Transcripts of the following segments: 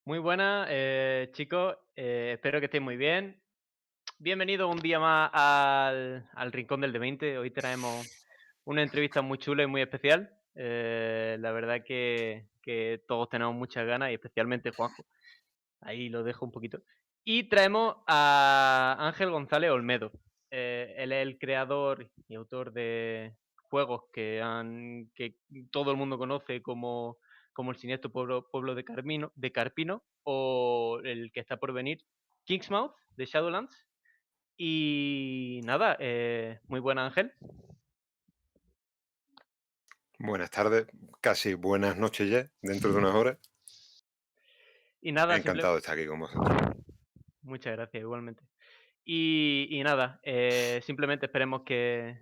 Muy buenas, chicos. Espero que estéis muy bien. Bienvenidos un día más al Rincón del D20. Hoy traemos una entrevista muy chula y muy especial. La verdad que todos tenemos muchas ganas y especialmente Juanjo. Ahí lo dejo un poquito. Y traemos a Ángel González Olmedo. Él es el creador y autor de juegos que todo el mundo conoce como el siniestro pueblo de Carpino o el que está por venir, Kingsmouth de Shadowlands. Y nada, muy buena Ángel. Buenas tardes, casi buenas noches ya, dentro de unas horas. Y nada, Encantado de estar aquí con vosotros. muchas gracias igualmente. Y nada, simplemente esperemos que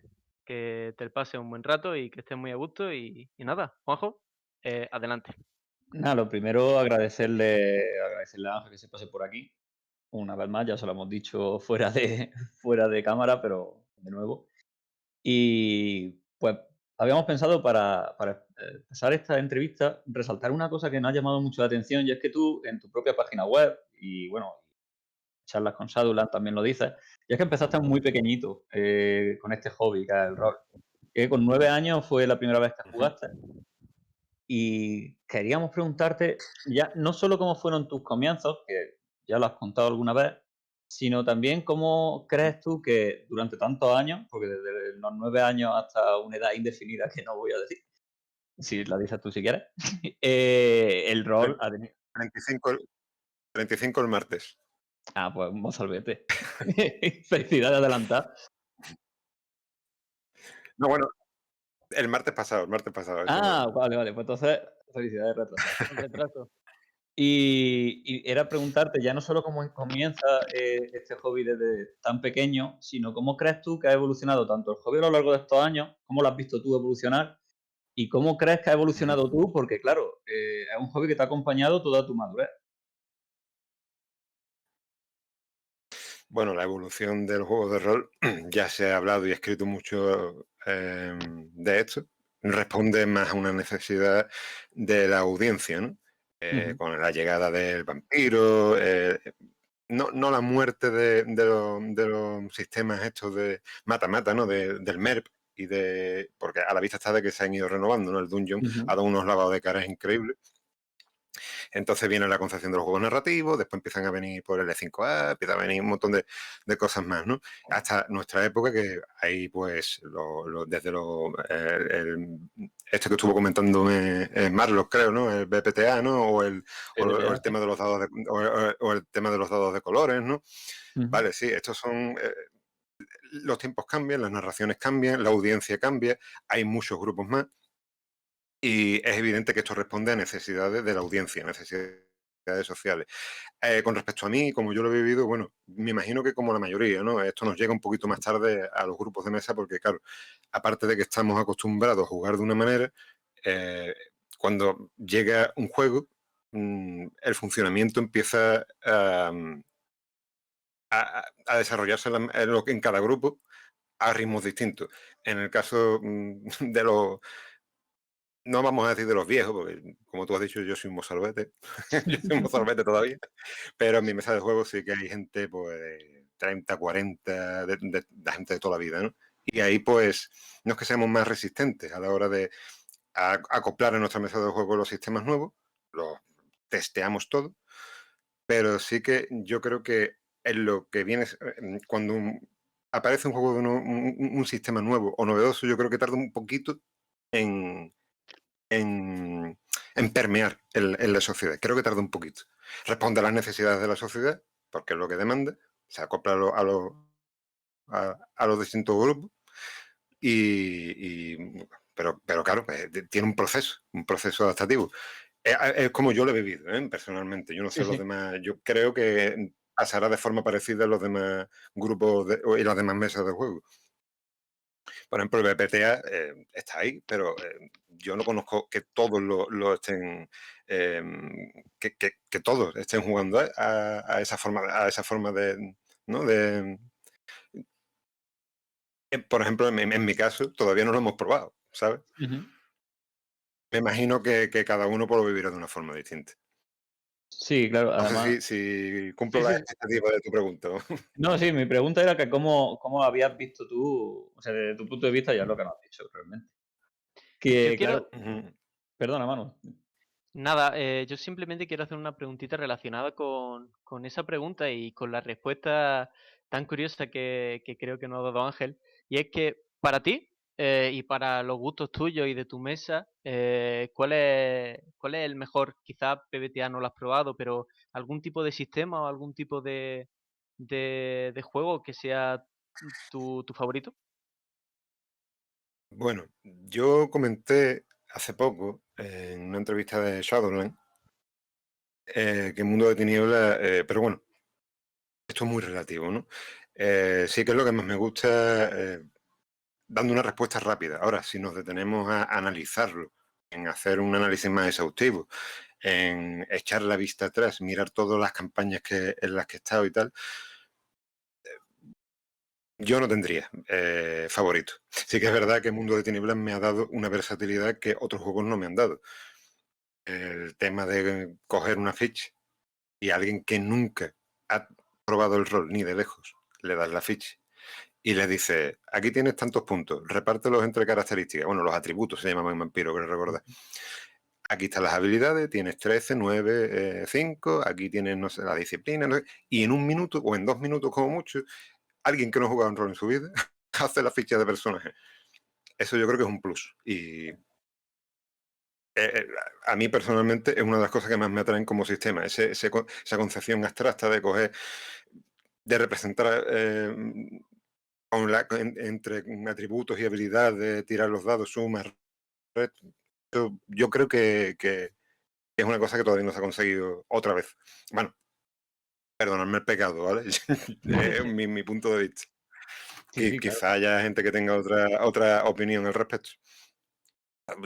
te pase un buen rato y que estés muy a gusto. Y nada, Juanjo, adelante. Nada, lo primero agradecerle a Ángel que se pase por aquí. Una vez más, ya se lo hemos dicho fuera de, fuera de cámara, pero de nuevo. Y pues habíamos pensado para empezar esta entrevista, resaltar una cosa que nos ha llamado mucho la atención, y es que tú en tu propia página web, y bueno, charlas con Shadowland también lo dices, y es que empezaste muy pequeñito con este hobby que es el rol. Que con 9 años fue la primera vez que Ujú. jugaste. Y queríamos preguntarte ya no solo cómo fueron tus comienzos, que ya lo has contado alguna vez, sino también cómo crees tú que durante tantos años, porque desde los 9 años hasta una edad indefinida que no voy a decir, si la dices tú si quieres, el rol Tre- ha tenido... 35, 35 el martes. Ah, pues mozalbete. Felicidades adelantadas. No, bueno, el martes pasado, eso Ah, no. vale, vale, pues entonces felicidades retrasadas. Con retraso. Y era preguntarte ya no solo cómo comienza este hobby desde tan pequeño, sino cómo crees tú que ha evolucionado tanto el hobby a lo largo de estos años, cómo lo has visto tú evolucionar y cómo crees que ha Ujú. evolucionado tú, porque claro, es un hobby que te ha acompañado toda tu madurez. Bueno, la evolución del juego de rol, ya se ha hablado y escrito mucho de esto. Responde más a una necesidad de la audiencia, ¿no? Ujú. Con la llegada del vampiro, no la muerte de los sistemas estos de mata-mata, ¿no? Del MERP porque a la vista está de que se han ido renovando, ¿no? El Dungeon Ujú. ha dado unos lavados de caras increíbles. Entonces viene la concepción de los juegos narrativos, después empiezan a venir por el E5A, empieza a venir un montón de cosas más, ¿no? Hasta nuestra época, que ahí pues desde esto que estuvo comentando Marlos, creo, ¿no? El BPTA, ¿no? O PBTA, el sí. tema de los dados o el tema de los dados de colores, ¿no? Ujú. Vale, sí, estos son los tiempos cambian, las narraciones cambian, la audiencia cambia, hay muchos grupos más. Y es evidente que esto responde a necesidades de la audiencia, necesidades sociales. Con respecto a mí, como yo lo he vivido, bueno, me imagino que como la mayoría, ¿no? Esto nos llega un poquito más tarde a los grupos de mesa porque, claro, aparte de que estamos acostumbrados a jugar de una manera, eh, cuando llega un juego, el funcionamiento empieza a desarrollarse en cada grupo a ritmos distintos. En el caso de los no vamos a decir de los viejos, porque como tú has dicho, yo soy un mozalbete. Yo soy un mozalbete todavía. Pero en mi mesa de juegos sí que hay gente, pues, de 30, 40, de gente de toda la vida, ¿no? Y ahí, pues, no es que seamos más resistentes a la hora de acoplar en nuestra mesa de juegos los sistemas nuevos, los testeamos todo, pero sí que yo creo que en lo que viene, cuando aparece un juego de un sistema nuevo o novedoso, yo creo que tarda un poquito en en, en permear en la sociedad. Creo que tarda un poquito. Responde a las necesidades de la sociedad, porque es lo que demanda, se acopla a los distintos grupos, pero claro, tiene un proceso adaptativo. Es como yo lo he vivido, personalmente. Yo no Sí, sé los sí. demás, yo creo que pasará de forma parecida a los demás grupos y las demás mesas de juego. Por ejemplo, el BPTA está ahí, pero yo no conozco que todos lo estén, eh, que todos estén jugando a esa forma de, ¿no? Por ejemplo, en mi caso, todavía no lo hemos probado, ¿sabes? Ujú. Me imagino que cada uno lo vivirá de una forma distinta. Sí, claro, No sé además si cumplo Sí, las sí. expectativas de tu pregunta, ¿no? no, sí, mi pregunta era que cómo habías visto tú, o sea, desde tu punto de vista, ya es lo que nos has dicho realmente. Yo Que quiero, claro, Ujú. perdona, Manu. nada, yo simplemente quiero hacer una preguntita relacionada con esa pregunta y con la respuesta tan curiosa que creo que nos ha dado Ángel. Y es que para ti y para los gustos tuyos y de tu mesa, ¿cuál es el mejor? Quizás PBTA no lo has probado, pero algún tipo de sistema o algún tipo de juego que sea tu favorito. Bueno, yo comenté hace poco en una entrevista de Shadowland que Mundo de Tinieblas, pero bueno, esto es muy relativo, ¿no? Sí que es lo que más me gusta, dando una respuesta rápida. Ahora, si nos detenemos a analizarlo, en hacer un análisis más exhaustivo, en echar la vista atrás, mirar todas las campañas en las que he estado y tal, yo no tendría favorito. Sí que es verdad que Mundo de Tinieblas me ha dado una versatilidad que otros juegos no me han dado. El tema de coger una ficha y a alguien que nunca ha probado el rol ni de lejos, le das la ficha y le dices, aquí tienes tantos puntos, repártelos entre características. Bueno, los atributos se llaman en Vampiro, creo recordar. Aquí están las habilidades, tienes 13, 9, 5, aquí tienes, no sé, la disciplina, no sé, y en un minuto o en 2 minutos como mucho, alguien que no ha jugado un rol en su vida hace la ficha de personaje. Eso yo creo que es un plus. Y a mí personalmente es una de las cosas que más me atraen como sistema, esa concepción abstracta de coger, de representar entre atributos y habilidades, de tirar los dados, suma, resto. Yo creo que es una cosa que todavía no se ha conseguido otra vez. Bueno, perdonadme el pecado, ¿vale? Es mi punto de vista. Sí, sí, claro. Quizá haya gente que tenga otra opinión al respecto.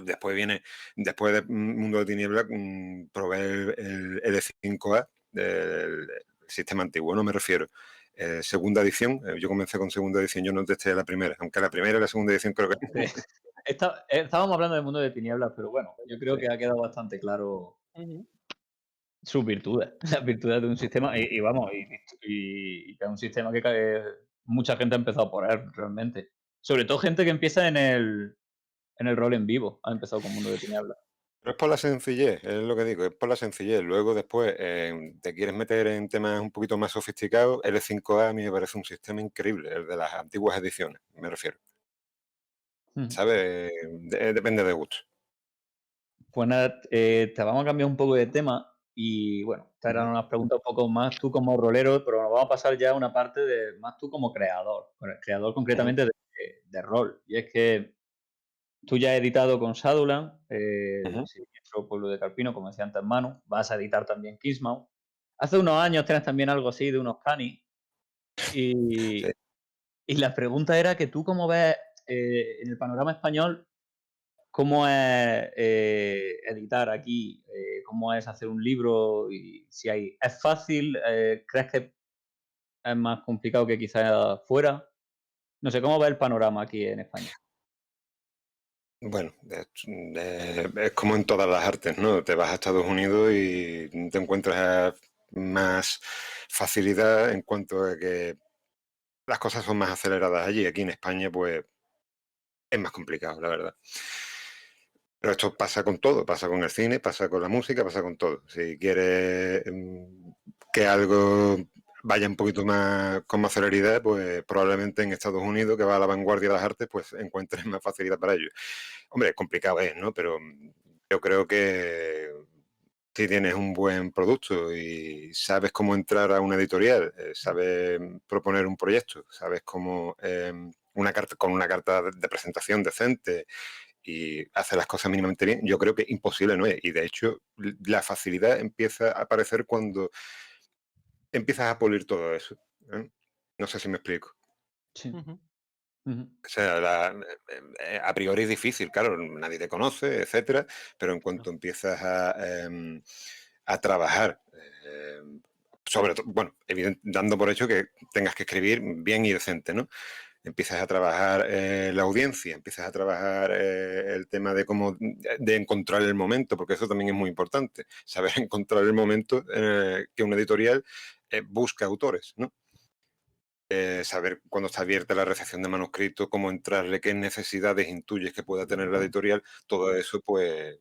Después viene, después de Mundo de Tinieblas, probé el L5A del sistema antiguo, no me refiero. Segunda edición, yo comencé con segunda edición, yo no testé la primera, aunque la primera y la segunda edición creo que... Estábamos hablando del mundo de tinieblas, pero bueno, yo creo Sí. que ha quedado bastante claro Ujú. sus virtudes, las virtudes de un sistema y vamos, y que es un sistema que mucha gente ha empezado por él realmente. Sobre todo gente que empieza en el rol en vivo, ha empezado con Mundo de Tinieblas. Pero es por la sencillez, es lo que digo, es por la sencillez. Luego después te quieres meter en temas un poquito más sofisticados, L5A a mí me parece un sistema increíble, el de las antiguas ediciones, me refiero. Ujú. ¿Sabes? Depende de gusto. Pues nada, te vamos a cambiar un poco de tema y bueno, estas eran Ujú, unas preguntas un poco más tú como rolero, pero nos vamos a pasar ya a una parte de más tú como creador, bueno, creador ujú, concretamente de rol. Y es que tú ya has editado con Shadowland, ujú. Siniestro Pueblo de Carpino, como decía antes Manu, vas a editar también Kingsmouth. Hace unos años tienes también algo así de unos canis Sí. y, y la pregunta era que tú cómo ves en el panorama español, cómo es editar aquí, cómo es hacer un libro y si es fácil, crees que es más complicado que quizás fuera. No sé, ¿cómo ves el panorama aquí en España? Bueno, es como en todas las artes, ¿no? Te vas a Estados Unidos y te encuentras más facilidad en cuanto a que las cosas son más aceleradas allí. Aquí en España, pues, es más complicado, la verdad. Pero esto pasa con todo, pasa con el cine, pasa con la música, pasa con todo. Si quieres que algo vaya un poquito más con más celeridad, pues probablemente en Estados Unidos, que va a la vanguardia de las artes, pues encuentres más facilidad para ello. Hombre, complicado es, ¿no? Pero yo creo que si tienes un buen producto y sabes cómo entrar a una editorial, sabes proponer un proyecto, sabes cómo con una carta de presentación decente y hace las cosas mínimamente bien, yo creo que imposible no es. Y de hecho, la facilidad empieza a aparecer cuando empiezas a pulir todo eso. ¿Eh? No sé si me explico. Sí. Ujú. Ujú. O sea, a priori es difícil, claro, nadie te conoce, etcétera, pero en cuanto empiezas a trabajar, sobre todo, bueno, dando por hecho que tengas que escribir bien y decente, ¿no? empiezas a trabajar la audiencia, empiezas a trabajar el tema de cómo de encontrar el momento, porque eso también es muy importante, saber encontrar el momento que una editorial busca autores, ¿no? Saber cuándo está abierta la recepción de manuscritos, cómo entrarle, qué necesidades intuyes que pueda tener la editorial, todo eso pues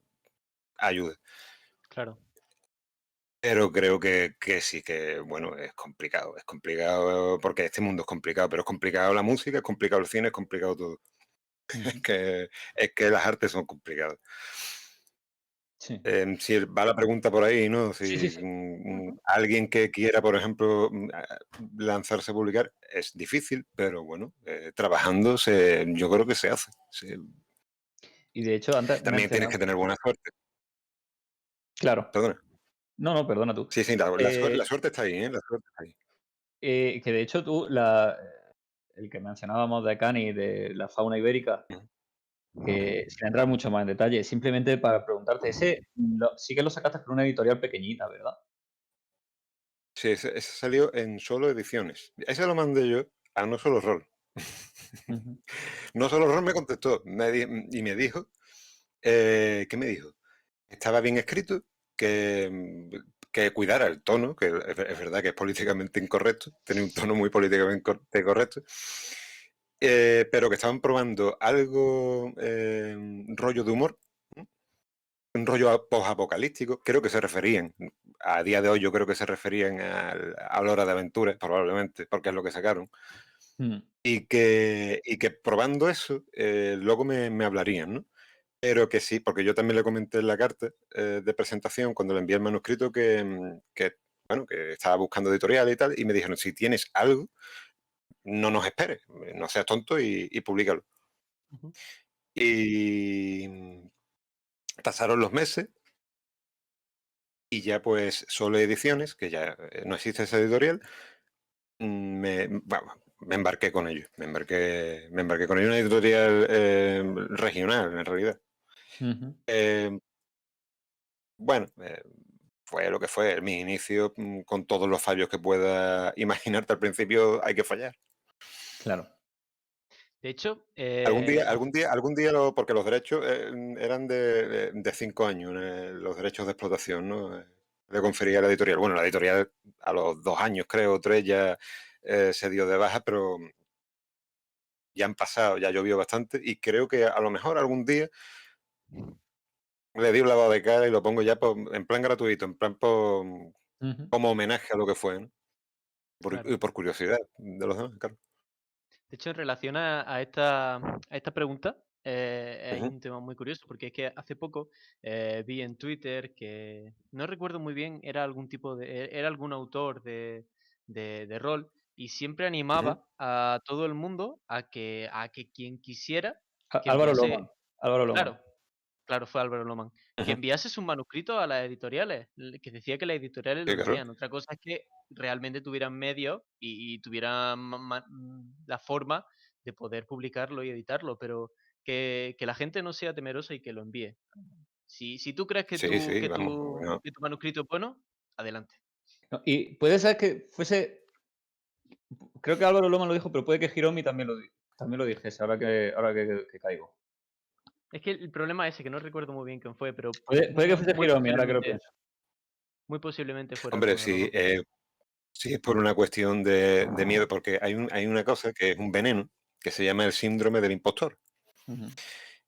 ayuda. Claro. Pero creo que sí, que bueno, es complicado porque este mundo es complicado, pero es complicado la música, es complicado el cine, es complicado todo. Ujú. Es que las artes son complicadas. Sí. Si va la pregunta por ahí, ¿no? Sí, sí, Si sí. alguien que quiera, por ejemplo, lanzarse a publicar, es difícil, pero bueno, trabajando yo creo que se hace. Y de hecho, antes También tienes mencionas que tener buena suerte. claro. Perdona. No, no, perdona tú. Sí, sí, la Eh, suerte está ahí, ¿eh? La suerte está ahí. que de hecho tú, el que mencionábamos de Cani, de la fauna ibérica, Ujú. que sin entrar mucho más en detalle, simplemente para preguntarte, sí que lo sacaste por una editorial pequeñita, ¿verdad? Sí, ese salió en Solo Ediciones. Ese lo mandé yo a No Solo Rol. Ujú, No Solo Rol me contestó y me dijo, ¿qué me dijo? Estaba bien escrito, que cuidara el tono, que es verdad que es políticamente incorrecto, tenía un tono muy políticamente correcto, pero que estaban probando algo rollo de humor, ¿no? Un rollo post-apocalíptico, creo que se referían, a día de hoy yo creo que se referían a la Hora de Aventuras, probablemente, porque es lo que sacaron, mm, y que probando eso, luego me hablarían, ¿no? Pero que sí, porque yo también le comenté en la carta de presentación, cuando le envié el manuscrito, bueno, que estaba buscando editorial y tal, y me dijeron, si tienes algo, no nos esperes, no seas tonto y públicalo. Ujú. Y pasaron los meses y ya pues Solo Ediciones, que ya no existe esa editorial, bueno, me embarqué con ellos, me embarqué con ellos, una editorial regional en realidad. ujú. Eh, bueno, fue lo que fue, mi inicio con todos los fallos que pueda imaginarte al principio hay que fallar. Claro. De hecho, Algún día, porque los derechos eran de 5 años, los derechos de explotación, ¿no? Le confería a la editorial. Bueno, la editorial a los 2 años, creo, 3 ya se dio de baja, pero ya han pasado, ya llovió bastante y creo que a lo mejor algún día le di un lavado de cara y lo pongo ya en plan gratuito, en plan Ujú, como homenaje a lo que fue, ¿no? claro. Y por curiosidad de los demás, claro. De hecho, en relación a esta pregunta, hay Ujú, un tema muy curioso, porque es que hace poco vi en Twitter que no recuerdo muy bien, era algún autor de rol y siempre ujú, animaba a todo el mundo a que quien quisiera que Álvaro Loman. enviase, Álvaro Loman. claro, claro, fue Álvaro Loman. Que ujú. enviase sus manuscritos a las editoriales, que decía que las editoriales lo Sí, claro. leían. Otra cosa es que realmente tuvieran medios y tuvieran la forma de poder publicarlo y editarlo, pero que la gente no sea temerosa y que lo envíe. Si tú crees que Sí, tu, sí, que vamos. tu, No. que tu manuscrito es bueno, adelante. No, y puede ser que fuese, creo que Álvaro Loman lo dijo, pero puede que Hiromi también lo dijese, ahora que caigo. Es que el problema es ese, que no recuerdo muy bien quién fue, pero Puede que fuese Hiromi, ahora que lo pienso. muy posiblemente fuera Hombre, Álvaro sí, Loman. sí es por una cuestión de miedo, porque hay una cosa que es un veneno que se llama el síndrome del impostor. Ujú,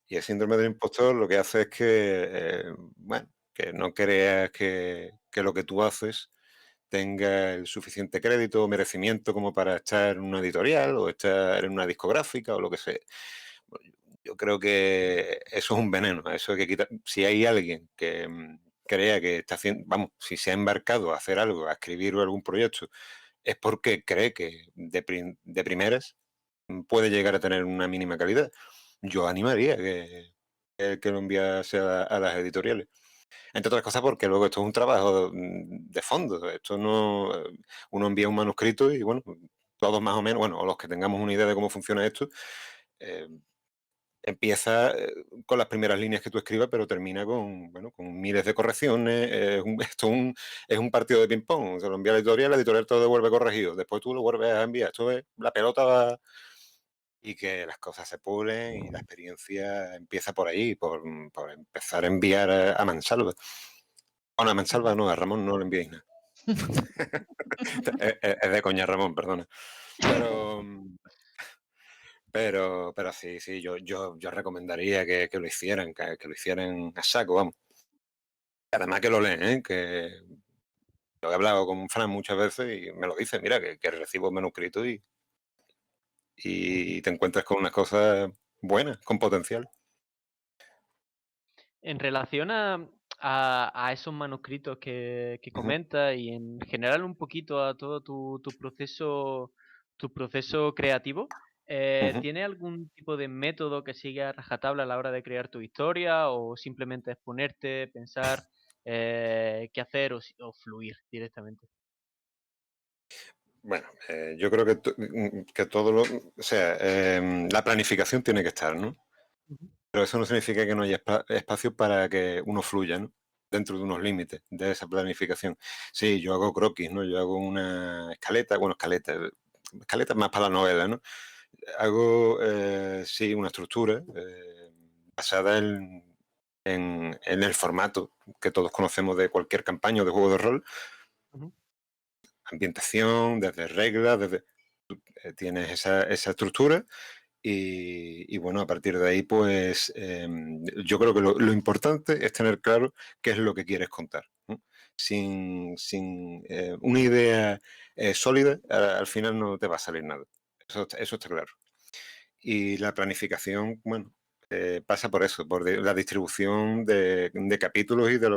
Y el síndrome del impostor lo que hace es que, bueno, que no creas que lo que tú haces tenga el suficiente crédito o merecimiento como para estar en una editorial o estar en una discográfica o lo que sea. Bueno, yo creo que eso es un veneno, eso hay que quitar. Si hay alguien que crea que está haciendo, vamos, si se ha embarcado a hacer algo, a escribir algún proyecto, es porque cree que de primeras puede llegar a tener una mínima calidad. Yo animaría que lo enviase a las editoriales. Entre otras cosas porque luego esto es un trabajo de fondo. Esto no... Uno envía un manuscrito y bueno, todos más o menos, bueno, o los que tengamos una idea de cómo funciona esto, eh, empieza con las primeras líneas que tú escribas, pero termina con, bueno, con miles de correcciones. Esto es un partido de ping-pong. Se lo envía a la editorial te lo devuelve corregido. Después tú lo vuelves a enviar. Esto es, la pelota va... y que las cosas se pulen y la experiencia empieza por ahí, por empezar a enviar a mansalva. Bueno, a mansalva Ujú. no, a Ramón no le enviéis nada. Es de coña, Ramón, perdona. Pero, pero sí, sí, yo recomendaría que lo hicieran, que lo hicieran a saco, vamos. Además que lo leen, ¿eh? Que lo he hablado con Fran muchas veces y me lo dice, mira, que recibo manuscritos y te encuentras con unas cosas buenas, con potencial. En relación a esos manuscritos que Ujú, comentas y en general un poquito a todo tu proceso creativo, ujú. ¿tiene algún tipo de método que siga a rajatabla a la hora de crear tu historia o simplemente exponerte, pensar qué hacer o fluir directamente? Bueno, yo creo que todo lo, o sea, la planificación tiene que estar, ¿no? Ujú, Pero eso no significa que no haya espacio para que uno fluya, ¿no? Dentro de unos límites de esa planificación. Sí, yo hago croquis, ¿no? Yo hago una escaleta, bueno, escaleta más para la novela, ¿no? Hago, sí, una estructura basada en el formato que todos conocemos de cualquier campaña o de juego de rol, ujú. ambientación, desde reglas, desde tienes esa estructura y bueno, a partir de ahí, pues yo creo que lo importante es tener claro qué es lo que quieres contar, ¿no? Sin una idea sólida, al final no te va a salir nada. Eso está claro. Y la planificación, bueno, pasa por eso, por la distribución de capítulos y de,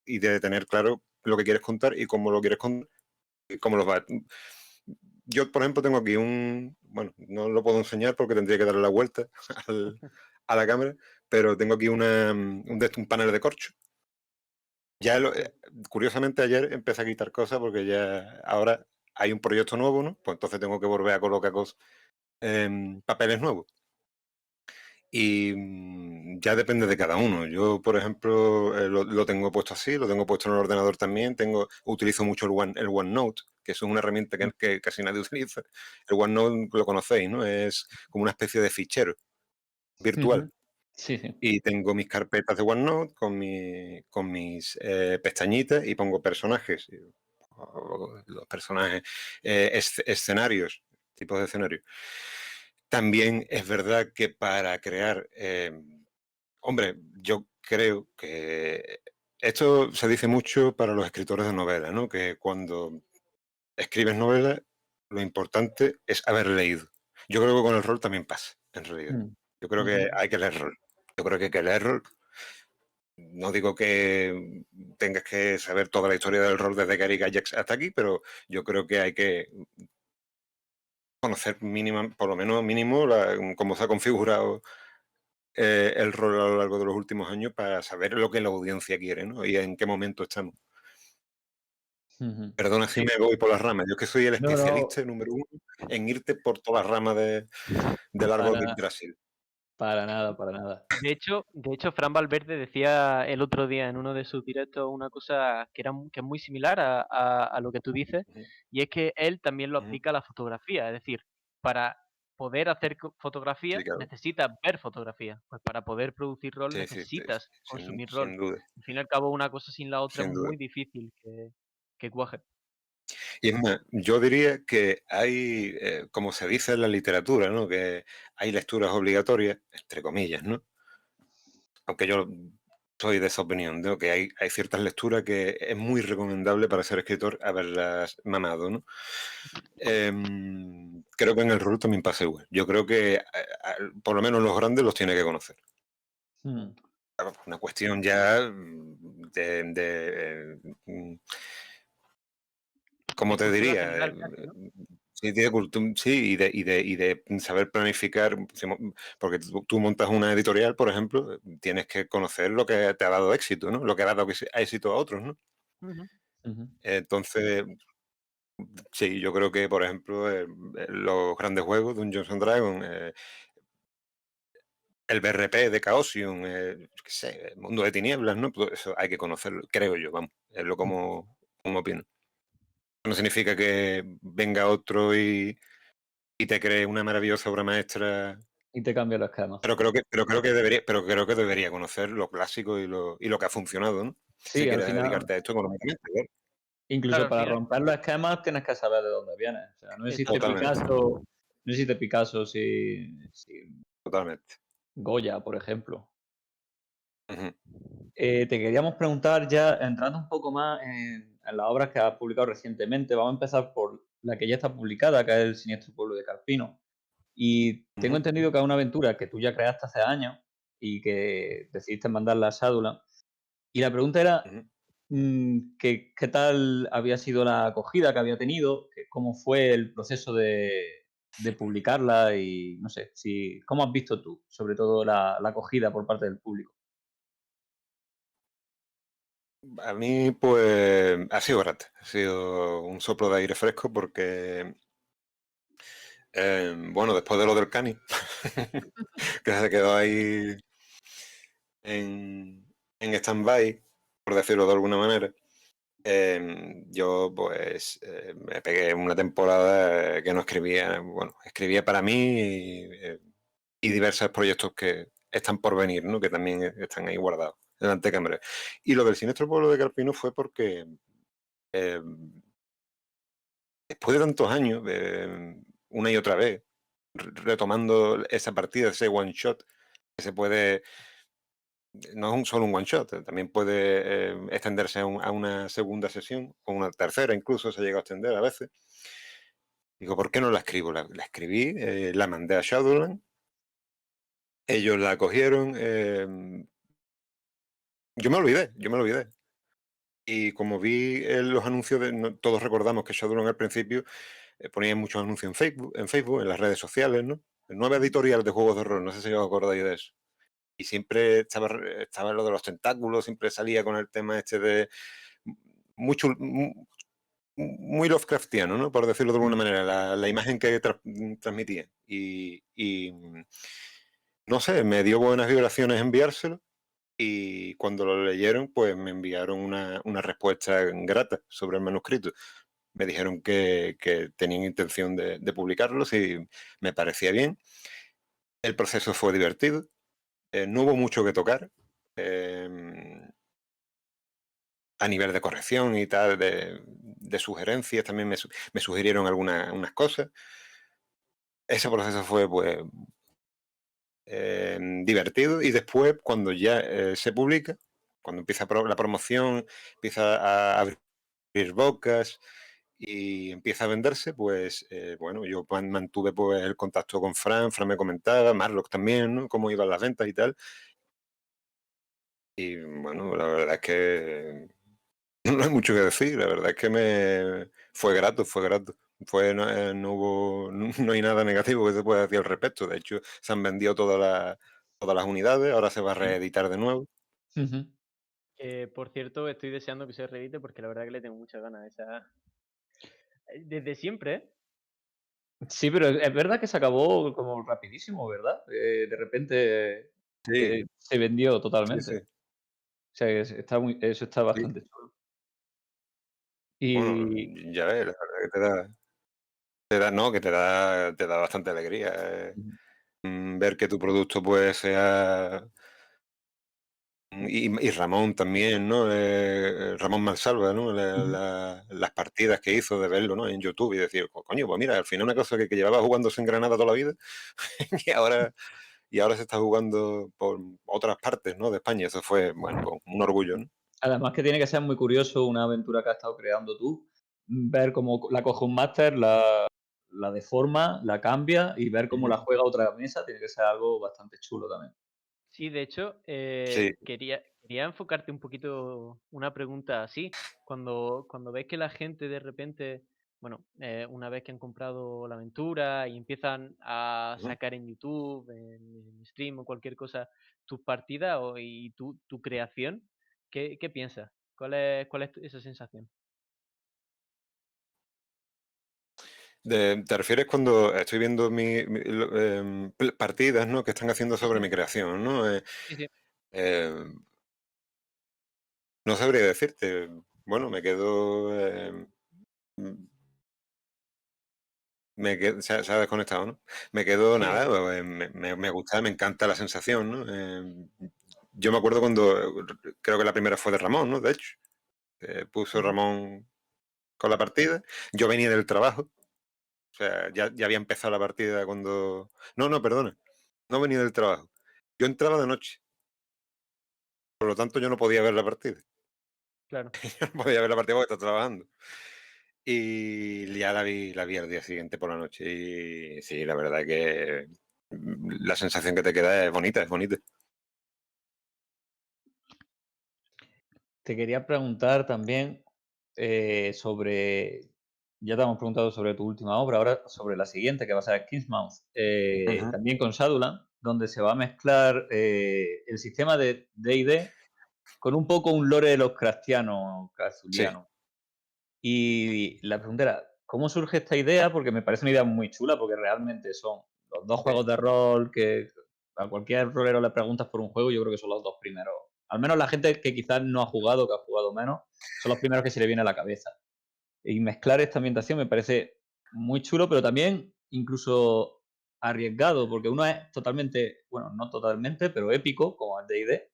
y de tener claro lo que quieres contar y cómo lo quieres contar y cómo los va. Yo, por ejemplo, tengo aquí bueno, no lo puedo enseñar porque tendría que darle la vuelta a la cámara, pero tengo aquí un panel de corcho. Ya, Sí. curiosamente, ayer empecé a quitar cosas porque ya ahora hay un proyecto nuevo, ¿no? Pues entonces tengo que volver a colocar cosas, papeles nuevos. Y ya depende de cada uno. Yo, por ejemplo, lo tengo puesto así, lo tengo puesto en el ordenador también. Utilizo mucho el OneNote, que es una herramienta que casi nadie utiliza. El OneNote lo conocéis, ¿no? Es como una especie de fichero virtual. Ujú. Sí, sí. Y tengo mis carpetas de OneNote con mis pestañitas y pongo personajes. O los personajes, escenarios, tipos de escenarios. También es verdad que para crear hombre, yo creo que esto se dice mucho para los escritores de novelas, ¿no? Que cuando escribes novelas, lo importante es haber leído. Yo creo que con el rol también pasa, en realidad. Mm. Yo creo que Ujú. Ujú. hay que leer rol. Yo creo que hay que leer rol. No digo que tengas que saber toda la historia del rol desde Gary Gygax hasta aquí, pero yo creo que hay que conocer mínima, por lo menos mínimo cómo se ha configurado el rol a lo largo de los últimos años para saber lo que la audiencia quiere, ¿no? Y en qué momento estamos. Ujú. Perdona si Sí. me voy por las ramas. Yo es que soy el No, no, especialista número uno en irte por todas las ramas del árbol de para Yggdrasil. para nada, para nada. De hecho, Fran Valverde decía el otro día en uno de sus directos una cosa que es muy similar a lo que tú dices, Ujú, y es que él también lo ujú. aplica a la fotografía. Es decir, para poder hacer Sí, fotografía claro. necesitas ver fotografía. Pues para poder producir rol Sí, sí, sí, necesitas sin, consumir rol. sin duda, Al fin y al cabo, una cosa sin la otra es sin duda. muy difícil que cuaje. Y es más, yo diría que hay, como se dice en la literatura, ¿no? Que hay lecturas obligatorias, entre comillas, ¿no? Aunque yo soy de esa opinión, ¿no? Que hay ciertas lecturas que es muy recomendable para ser escritor haberlas mamado, ¿no? Creo que en el rol también pasa igual. Yo creo que por lo menos los grandes los tiene que conocer. Mm. Una cuestión ya ¿cómo De te cultura diría? general casi, ¿no? Sí, sí, y de saber planificar, porque tú montas una editorial, por ejemplo, tienes que conocer lo que te ha dado éxito, ¿no? Lo que ha dado éxito a otros, ¿no? Ujú. Ujú. Entonces, sí, yo creo que, por ejemplo, los grandes juegos de un Dungeons and Dragons, el BRP de Chaosium, yo qué sé, el Mundo de Tinieblas, ¿no? Todo eso hay que conocerlo, creo yo, vamos, es lo como opino. No significa que venga otro y te cree una maravillosa obra maestra. Y te cambia los esquema. Pero creo que debería conocer lo clásico y lo que ha funcionado, ¿no? Si Sí, al quieres final, dedicarte a esto económicamente, claro. Claro, incluso al para final, romper los esquemas tienes que saber de dónde vienes. O sea, Totalmente, No existe Picasso sin totalmente. Goya, por ejemplo. Ujú, Te queríamos preguntar ya, entrando un poco más en las obras que has publicado recientemente, vamos a empezar por la que ya está publicada, que es El siniestro pueblo de Carpino. Y tengo ujú, entendido que es una aventura que tú ya creaste hace años y que decidiste mandarla a Shadowland. Y la pregunta era, ujú. ¿qué tal había sido la acogida que había tenido? ¿Cómo fue el proceso de publicarla? Y no sé, ¿cómo has visto tú, sobre todo la acogida por parte del público? A mí, pues, ha sido grato, ha sido un soplo de aire fresco porque, bueno, después de lo del Cani, que se quedó ahí en stand-by, por decirlo de alguna manera, yo, pues, me pegué una temporada que no escribía, bueno, escribía para mí y diversos proyectos que están por venir, ¿no? Que también están ahí guardados en la antecámara. Y lo del Siniestro Pueblo de Carpino fue porque, eh, después de tantos años, una y otra vez, retomando esa partida, ese one shot, que se puede, no es solo un one shot, también puede extenderse a una segunda sesión, o una tercera incluso se llega a extender a veces. Digo, ¿por qué no la escribo? La escribí, la mandé a Shadowland, ellos la cogieron, yo me olvidé. Y como vi los anuncios todos recordamos que Shadowland al principio ponía muchos anuncios en Facebook, en las redes sociales, ¿no? Nueva editorial de juegos de rol, no sé si os acordáis de eso. Y siempre estaba lo de los tentáculos, siempre salía con el tema este de mucho, muy Lovecraftiano, ¿no? Por decirlo de alguna Mm, manera, la imagen que transmitía. No sé, me dio buenas vibraciones enviárselo y cuando lo leyeron, pues me enviaron una respuesta grata sobre el manuscrito. Me dijeron que tenían intención de publicarlo si me parecía bien. El proceso fue divertido, no hubo mucho que tocar. em, a nivel de corrección y tal, de sugerencias, también me sugirieron unas cosas. Ese proceso fue, pues, divertido y después, cuando ya se publica, cuando empieza la promoción, empieza a abrir bocas y empieza a venderse, pues, bueno, yo mantuve pues, el contacto con Fran me comentaba, Marlock también, ¿no? Cómo iban las ventas y tal. Y bueno, la verdad es que no hay mucho que decir, la verdad es que me fue grato, fue grato. No hubo, no hay nada negativo que se pueda decir al respecto. De hecho, se han vendido todas las unidades, ahora se va a sí. reeditar de nuevo. Ujú. por cierto, estoy deseando que se reedite porque la verdad que le tengo muchas ganas a esa. Desde siempre, ¿eh? Sí, pero es verdad que se acabó como rapidísimo, ¿verdad? De repente Sí, se vendió sí, totalmente. sí, O sea, eso está sí. bastante chulo. Bueno, Y ya ves, la verdad que no, que te da bastante alegría, ujú, ver que tu producto pues sea. Y Ramón también, ¿no? Ramón Mansalva, ¿no? ujú. Las partidas que hizo de verlo, ¿no? En YouTube y decir, coño, pues mira, al final una cosa que llevaba jugándose en Granada toda la vida y ahora se está jugando por otras partes, ¿no? De España. Eso fue, bueno, pues un orgullo, ¿no? Además que tiene que ser muy curioso una aventura que has estado creando tú, ver cómo la coge un máster, la deforma, la cambia y ver cómo la Ujú. juega otra mesa, tiene que ser algo bastante chulo también. Sí, de hecho, Sí. quería enfocarte un poquito una pregunta así. Cuando ves que la gente de repente, bueno, una vez que han comprado la aventura y empiezan a Ujú. sacar en YouTube, en stream o cualquier cosa, tus partidas y tu creación, ¿qué piensas? ¿Cuál es esa sensación? ¿Te refieres cuando estoy viendo partidas, ¿no? Que están haciendo Sí, sobre sí, mi creación, ¿no? sí, sí. Em, no sabría decirte. Bueno, me quedo. se ha desconectado, ¿no? Me quedo Sí. nada, pues, me gusta, me encanta la sensación, ¿no? Yo me acuerdo cuando, creo que la primera fue de Ramón, ¿no? De hecho, puso Ujú. Ramón con la partida. Yo venía del trabajo, o sea, ya había empezado la partida cuando... No, no, perdona, no venía del trabajo. Yo entraba de noche, por lo tanto yo no podía ver la partida. Claro. Yo no podía ver la partida porque estaba trabajando. Y ya la vi al día siguiente por la noche. Y sí, la verdad que la sensación que te queda es bonita, es bonita. Te quería preguntar también sobre, ya te hemos preguntado sobre tu última obra, ahora sobre la siguiente, que va a ser Kingsmouth, Ujú. también con Shadowland, donde se va a mezclar el sistema de D&D con un poco un lore de los crastianos, Sí. cazuliano. Y la pregunta era, ¿cómo surge esta idea? Porque me parece una idea muy chula, porque realmente son los dos Sí. juegos de rol que a cualquier rolero le preguntas por un juego, yo creo que son los dos primeros. Al menos la gente que quizás no ha jugado, que ha jugado menos, son los primeros que se le viene a la cabeza. Y mezclar esta ambientación me parece muy chulo, pero también incluso arriesgado, porque uno es totalmente, bueno, no totalmente, pero épico, como el D&D,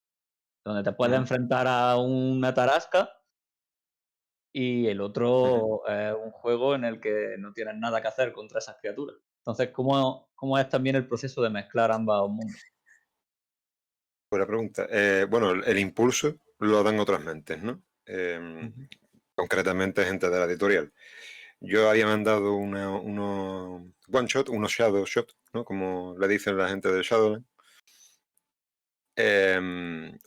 donde te puedes Ujú, enfrentar a una tarasca y el ujú. otro es un juego en el que no tienes nada que hacer contra esas criaturas. Entonces, ¿cómo es también el proceso de mezclar ambos mundos? Buena pregunta. Bueno, el impulso lo dan otras mentes, ¿no? Ujú, Concretamente gente de la editorial. Yo había mandado unos one shot, unos shadow shot, ¿no? Como le dicen la gente de Shadowland.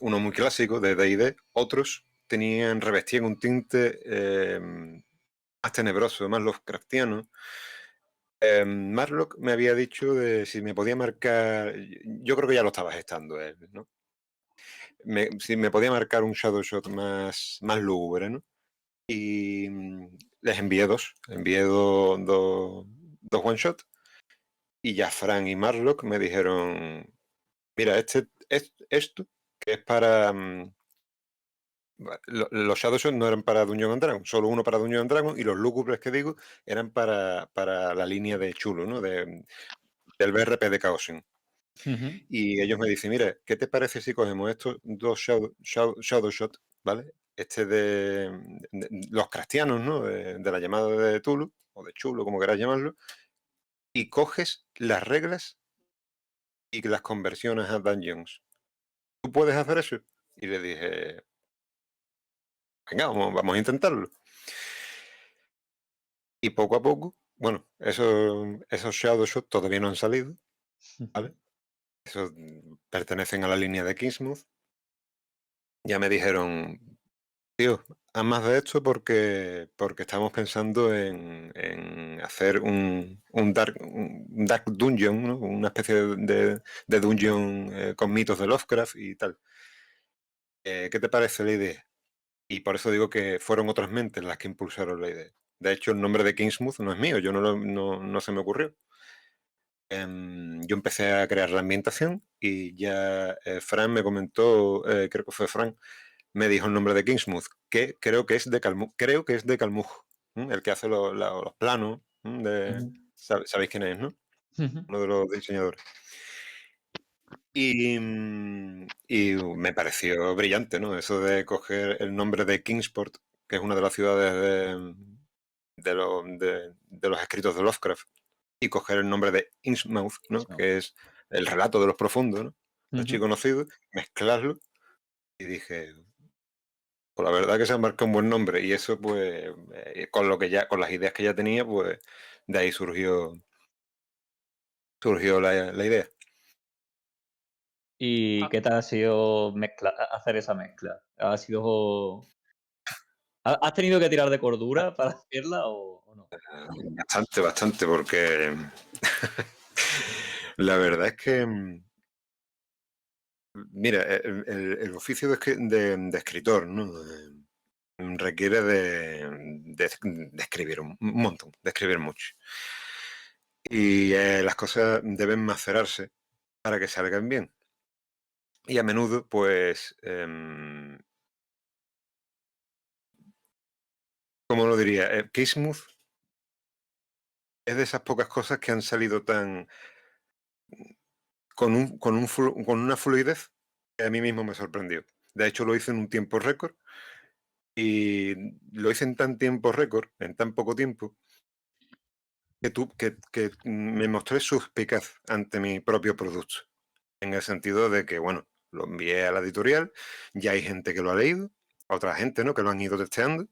Uno muy clásico de D&D, otros revestían un tinte más tenebroso, más Lovecraftiano. Marlock me había dicho de si me podía marcar, yo creo que ya lo estaba gestando él, ¿no? Si me podía marcar un shadow shot más lúgubre, ¿no? Y les envié dos one shot y ya Fran y Marlock me dijeron, mira, esto que es para... los Shadow Shot no eran para Dungeon and Dragon, solo uno para Dungeon and Dragon y los lúgubres que digo eran para la línea de Chulo, ¿no? Del BRP de Chaosium. ujú, Y ellos me dicen, mira, ¿qué te parece si cogemos estos dos Shadow Shot, ¿vale? Este de los cristianos, ¿no? De la llamada de Tulu, o de Chulo, como queráis llamarlo, y coges las reglas y las conversiones a Dungeons. ¿Tú puedes hacer eso? Y le dije, venga, vamos a intentarlo. Y poco a poco, bueno, esos Shadow Shot todavía no han salido, ujú. ¿vale? Esos pertenecen a la línea de Kingsmouth. Ya me dijeron, tío, haz más de esto porque estamos pensando en hacer un Dark Dungeon, ¿no? Una especie de dungeon con mitos de Lovecraft y tal. ¿Qué te parece la idea? Y por eso digo que fueron otras mentes las que impulsaron la idea. De hecho, el nombre de Kingsmouth no es mío, no se me ocurrió. Yo empecé a crear la ambientación y ya Fran me comentó, creo que fue Fran, me dijo el nombre de Kingsmouth, que creo que es de Calmuj, el que hace los planos, Ujú, sabéis quién es, ¿no? ujú. Uno de los diseñadores. Y me pareció brillante, ¿no? Eso de coger el nombre de Kingsport, que es una de las ciudades de los escritos de Lovecraft, y coger el nombre de Innsmouth, ¿no? Eso. Que es el relato de los profundos, ¿no? Ujú. Archiconocido, mezclarlo y dije, pues la verdad que se ha marcado un buen nombre y eso pues con las ideas que ya tenía, pues de ahí surgió la idea. ¿Y Ah, qué tal ha sido hacer esa mezcla? ¿Has tenido que tirar de cordura para hacerla o no? Bastante, bastante, porque la verdad es que, mira, el oficio de escritor, ¿no? Requiere de escribir un montón, de escribir mucho. Y las cosas deben macerarse para que salgan bien. Y a menudo, pues, ¿cómo lo diría? Kismuth es de esas pocas cosas que han salido tan con una fluidez que a mí mismo me sorprendió. De hecho, lo hice en un tiempo récord y lo hice en tan tiempo récord, en tan poco tiempo, que me mostré suspicaz ante mi propio producto. En el sentido de que, bueno, lo envié a la editorial, ya hay gente que lo ha leído, otra gente, ¿no? Que lo han ido testeando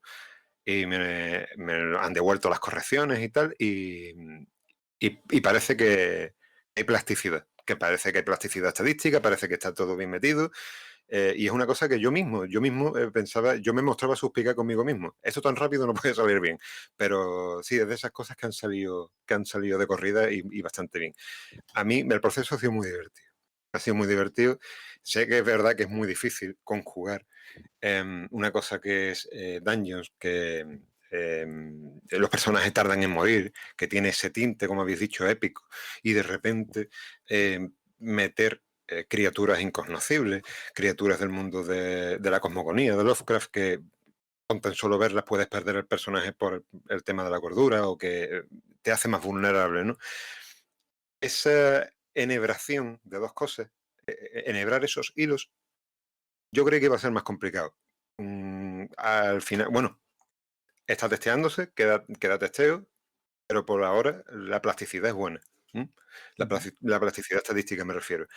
y me han devuelto las correcciones y tal, y parece que hay plasticidad, que parece que hay plasticidad estadística, parece que está todo bien metido, y es una cosa que yo mismo pensaba, yo me mostraba suspicaz conmigo mismo. Esto tan rápido no puede salir bien, pero sí, es de esas cosas que han salido de corrida y bastante bien. A mí el proceso ha sido muy divertido. Ha sido muy divertido. Sé que es verdad que es muy difícil conjugar una cosa que es Dungeons, que los personajes tardan en morir, que tiene ese tinte, como habéis dicho, épico, y de repente meter criaturas incognoscibles, criaturas del mundo de la cosmogonía, de Lovecraft, que con tan solo verlas puedes perder el personaje por el tema de la cordura o que te hace más vulnerable, ¿no? Esa enhebración de dos cosas, enhebrar esos hilos, yo creí que iba a ser más complicado. Al final, bueno, está testeándose, queda testeo, pero por ahora la plasticidad es buena. ¿M? Ujú, La plasticidad estadística me refiero.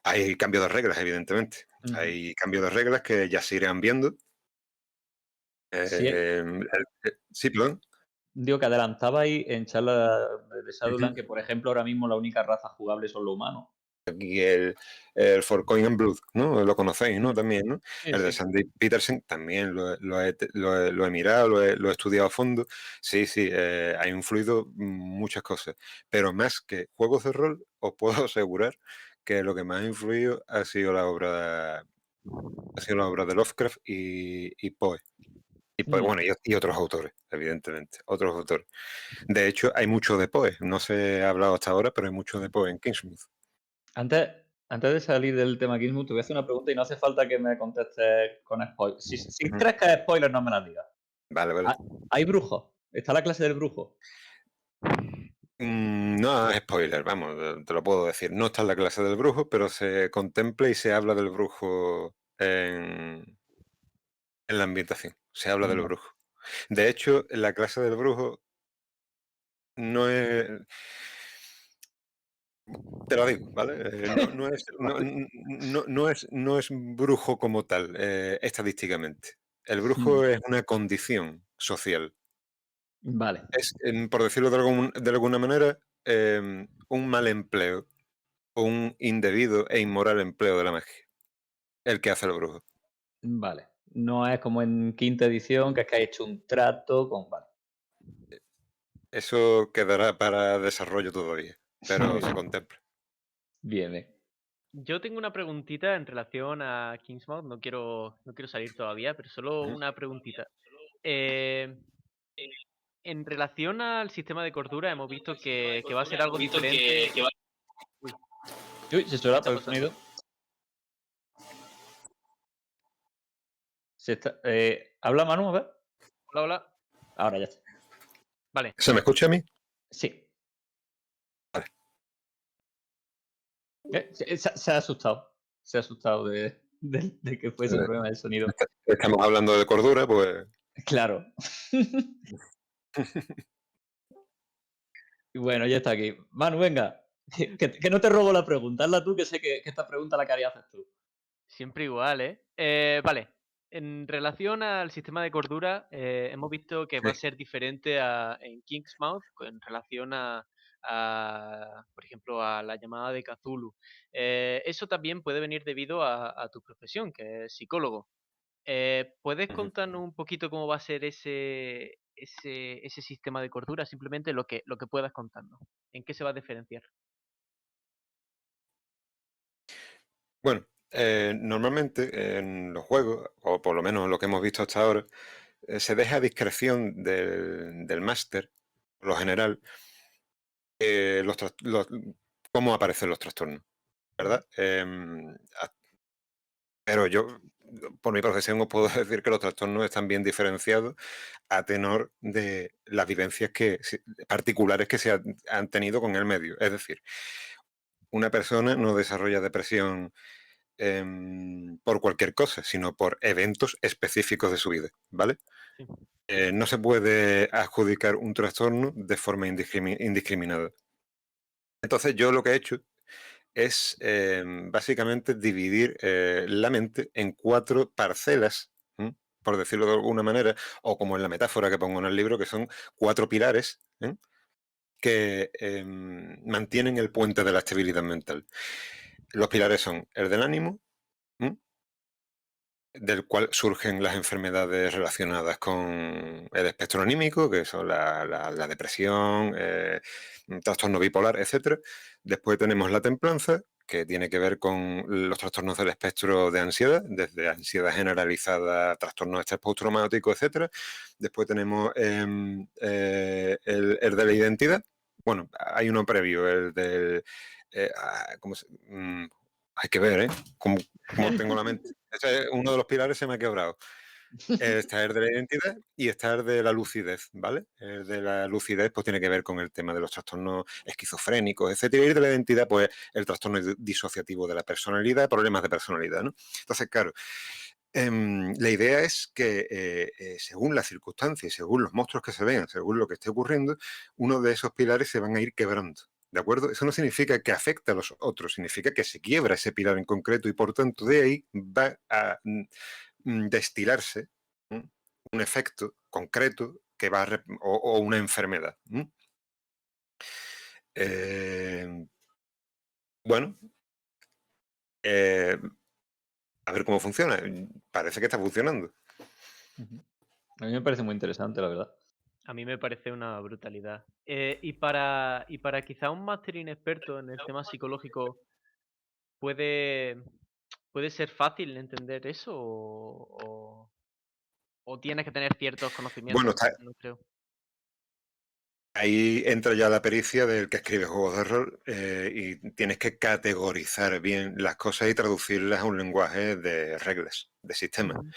Hay cambio de reglas, evidentemente. ujú. Hay cambio de reglas que ya se irán viendo. Sí, Sí, perdón. digo que adelantabais en charla de Ujú. Shadowland que, por ejemplo, ahora mismo la única raza jugable son los humanos. Y el For Coin and Blood, ¿no? Lo conocéis, ¿no? Mm, También, ¿no? Sí, El de sí. Sandy Petersen también lo he mirado, lo he estudiado a fondo. Sí, sí, ha influido muchas cosas. Pero más que juegos de rol, os puedo asegurar que lo que más ha influido ha sido la obra de Lovecraft y Poe. Y Poe, mm. bueno, y otros autores, evidentemente, otros autores. De hecho, hay mucho de Poe. No se ha hablado hasta ahora, pero hay mucho de Poe en Kingsmouth. Antes, antes de salir del tema Gizmo, te voy a hacer una pregunta y no hace falta que me contestes con spoilers. Si Ujú. crees que es spoiler, no me las digas. Vale, vale. ¿Ha- ¿Hay brujos? ¿Está la clase del brujo? No es spoiler, vamos, te lo puedo decir. No está en la clase del brujo, pero se contempla y se habla del brujo en la ambientación. Se habla del Va- brujo. De hecho, la clase del brujo no es. Te lo digo, ¿vale? No es, Vale. no es brujo como tal, estadísticamente. El brujo es una condición social. Vale, Es, por decirlo de alguna manera, un mal empleo o un indebido e inmoral empleo de la magia. El que hace el brujo. vale. No es como en quinta edición, que es que ha hecho un trato con... Vale. Eso quedará para desarrollo todavía, Muy pero se bien. contempla. Bien, bien. Yo tengo una preguntita en relación a Kingsmouth, no quiero salir todavía, pero solo Ujú. una preguntita. Eh, en relación al sistema de cordura, hemos visto que va a ser algo diferente. Uy, Uy, se ¿qué suena está por el pasando? sonido. Habla Manu, a ver. Hola, hola. Ahora ya está. Vale, ¿Se me escucha a mí? Sí. Vale. Se ha asustado. Se ha asustado de que fuese un Eh, problema del sonido. Estamos hablando de cordura, pues. Claro. Y bueno, ya está aquí. Manu, venga. Que no te robo la pregunta. Hazla tú, que sé que esta pregunta la que harías hacer tú. siempre igual, ¿eh? Vale, en relación al sistema de cordura, hemos visto que va a Sí. ser diferente en Kingsmouth en relación por ejemplo, a la llamada de Cthulhu. Eso también puede venir debido a tu profesión, que es psicólogo. ¿Puedes Ujú. contarnos un poquito cómo va a ser ese sistema de cordura? Simplemente lo que puedas contarnos. ¿En qué se va a diferenciar? Bueno, normalmente en los juegos, o por lo menos lo que hemos visto hasta ahora, se deja a discreción del máster, por lo general, cómo aparecen los trastornos, Ujú. ¿verdad? Pero yo por mi profesión os puedo decir que los trastornos están bien diferenciados a tenor de las vivencias particulares que han tenido con el medio. Es decir, una persona no desarrolla depresión por cualquier cosa, sino por eventos específicos de su vida, ¿vale? Sí. No se puede adjudicar un trastorno de forma indiscriminada. Entonces yo lo que he hecho es básicamente dividir la mente en 4 parcelas, por decirlo de alguna manera, o como en la metáfora que pongo en el libro, que son 4 pilares que mantienen el puente de la estabilidad mental. Los pilares son el del ánimo, ¿m? Del cual surgen las enfermedades relacionadas con el espectro anímico, que son la depresión, trastorno bipolar, etc. Después tenemos la templanza, que tiene que ver con los trastornos del espectro de ansiedad, desde ansiedad generalizada, trastorno de estrés postraumático, etc. Después tenemos el de la identidad. Bueno, hay uno previo, el del... hay que ver, ¿eh? Cómo tengo la mente. Ese es uno de los pilares, se me ha quebrado. Está el de la identidad y está el de la lucidez, ¿vale? El de la lucidez pues tiene que ver con el tema de los trastornos esquizofrénicos, etcétera. Y el de la identidad, pues el trastorno disociativo de la personalidad, problemas de personalidad, ¿no? Entonces, claro, la idea es que según las circunstancias, según los monstruos que se vean, según lo que esté ocurriendo, uno de esos pilares se van a ir quebrando. ¿De acuerdo? Eso no significa que afecte a los otros, significa que se quiebra ese pilar en concreto y por tanto de ahí va a destilarse un efecto concreto que va o una enfermedad. Eh, bueno, eh, a ver cómo funciona. Parece que está funcionando. A mí me parece muy interesante, la verdad. A mí me parece una brutalidad. Y para quizá un máster inexperto en el tema psicológico, ¿puede, puede ser fácil entender eso o tienes que tener ciertos Bueno, conocimientos? No creo. ahí entra ya la pericia del que escribe juegos de rol y tienes que categorizar bien las cosas y traducirlas a un lenguaje de reglas, de sistemas. Ujú.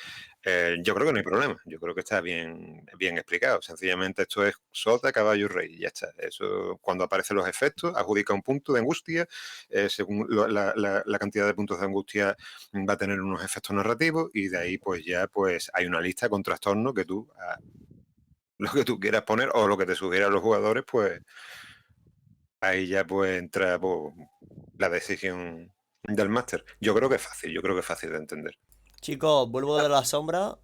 Yo creo que no hay problema, yo creo que está bien explicado. Sencillamente esto es sota, caballo, rey, y ya está. Eso, cuando aparecen los efectos, adjudica un punto de angustia, según la cantidad de puntos de angustia va a tener unos efectos narrativos y de ahí pues ya pues hay una lista con trastornos que tú, lo que tú quieras poner o lo que te sugieran los jugadores, pues ahí ya pues entra pues, la decisión del máster. Yo creo que es fácil, yo creo que es fácil de entender. Chicos, vuelvo de la sombra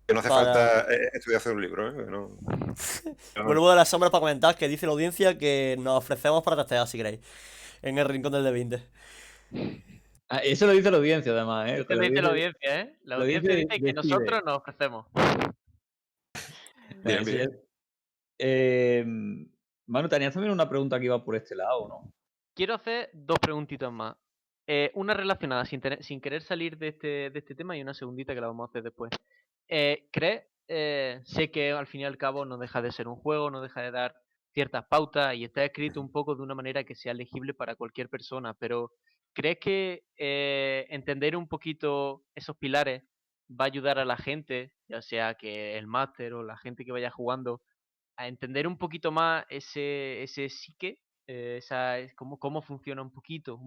Que no hace para. falta estudiarse un libro, ¿eh? Que no- Vuelvo de la sombra para comentar que dice la audiencia que nos ofrecemos para testear si queréis. En el rincón del D20. Ah, eso lo dice la audiencia, además, ¿eh? Eso lo dice la audiencia, ¿eh? La la audiencia audiencia dice que decide. nosotros nos ofrecemos. Bueno, Bien, eso ya- bien. Manu, tenías también una pregunta que iba por este lado, ¿no? Quiero hacer dos preguntitas más. Una relacionada sin querer salir de este tema y una segundita que la vamos a hacer después. ¿Crees? Sé que al fin y al cabo no deja de ser un juego, no deja de dar ciertas pautas y está escrito un poco de una manera que sea legible para cualquier persona, pero ¿crees que entender un poquito esos pilares va a ayudar a la gente, ya sea que el máster o la gente que vaya jugando, a entender un poquito más ese psique, cómo funciona un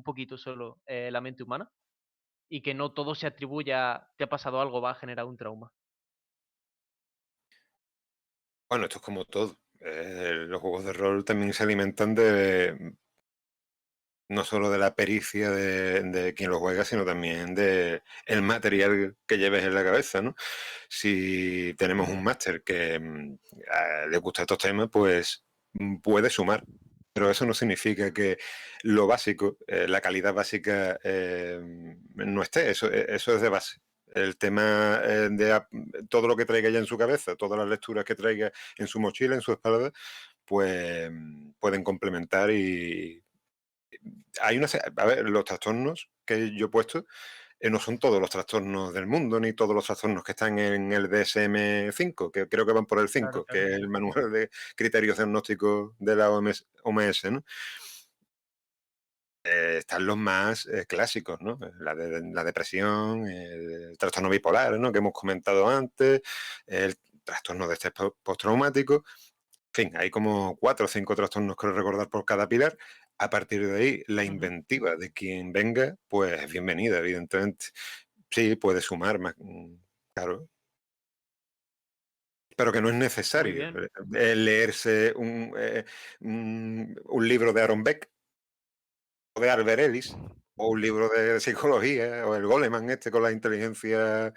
poquito solo la mente humana? Y que no todo se atribuya, te ha pasado algo, va a generar un trauma. Bueno, esto es como todo. Los juegos de rol también se alimentan de no solo de la pericia de quien lo juega, sino también de el material que lleves en la cabeza, ¿no? Si tenemos un máster que le gusta estos temas, pues puede sumar. Pero eso no significa que lo básico, la calidad básica, no esté. Eso es de base. El tema todo lo que traiga ya en su cabeza, todas las lecturas que traiga en su mochila, en su espalda, pues pueden complementar y hay a ver, los trastornos que yo he puesto no son todos los trastornos del mundo, ni todos los trastornos que están en el DSM-5, que creo que van por el Claro, 5, que claro. es el manual de criterios diagnósticos de la OMS, ¿no? están los más clásicos, ¿no? La depresión, el trastorno bipolar, ¿no? Que hemos comentado antes, el trastorno de estrés postraumático. En fin, hay como 4 o 5 trastornos, creo recordar, por cada pilar. A partir de ahí, la inventiva de quien venga, pues es bienvenida, evidentemente. Sí, puede sumar más, claro. Pero que no es Muy necesario bien. leerse un libro de Aaron Beck o de Albert Ellis, o un libro de psicología, o el Goleman este con la inteligencia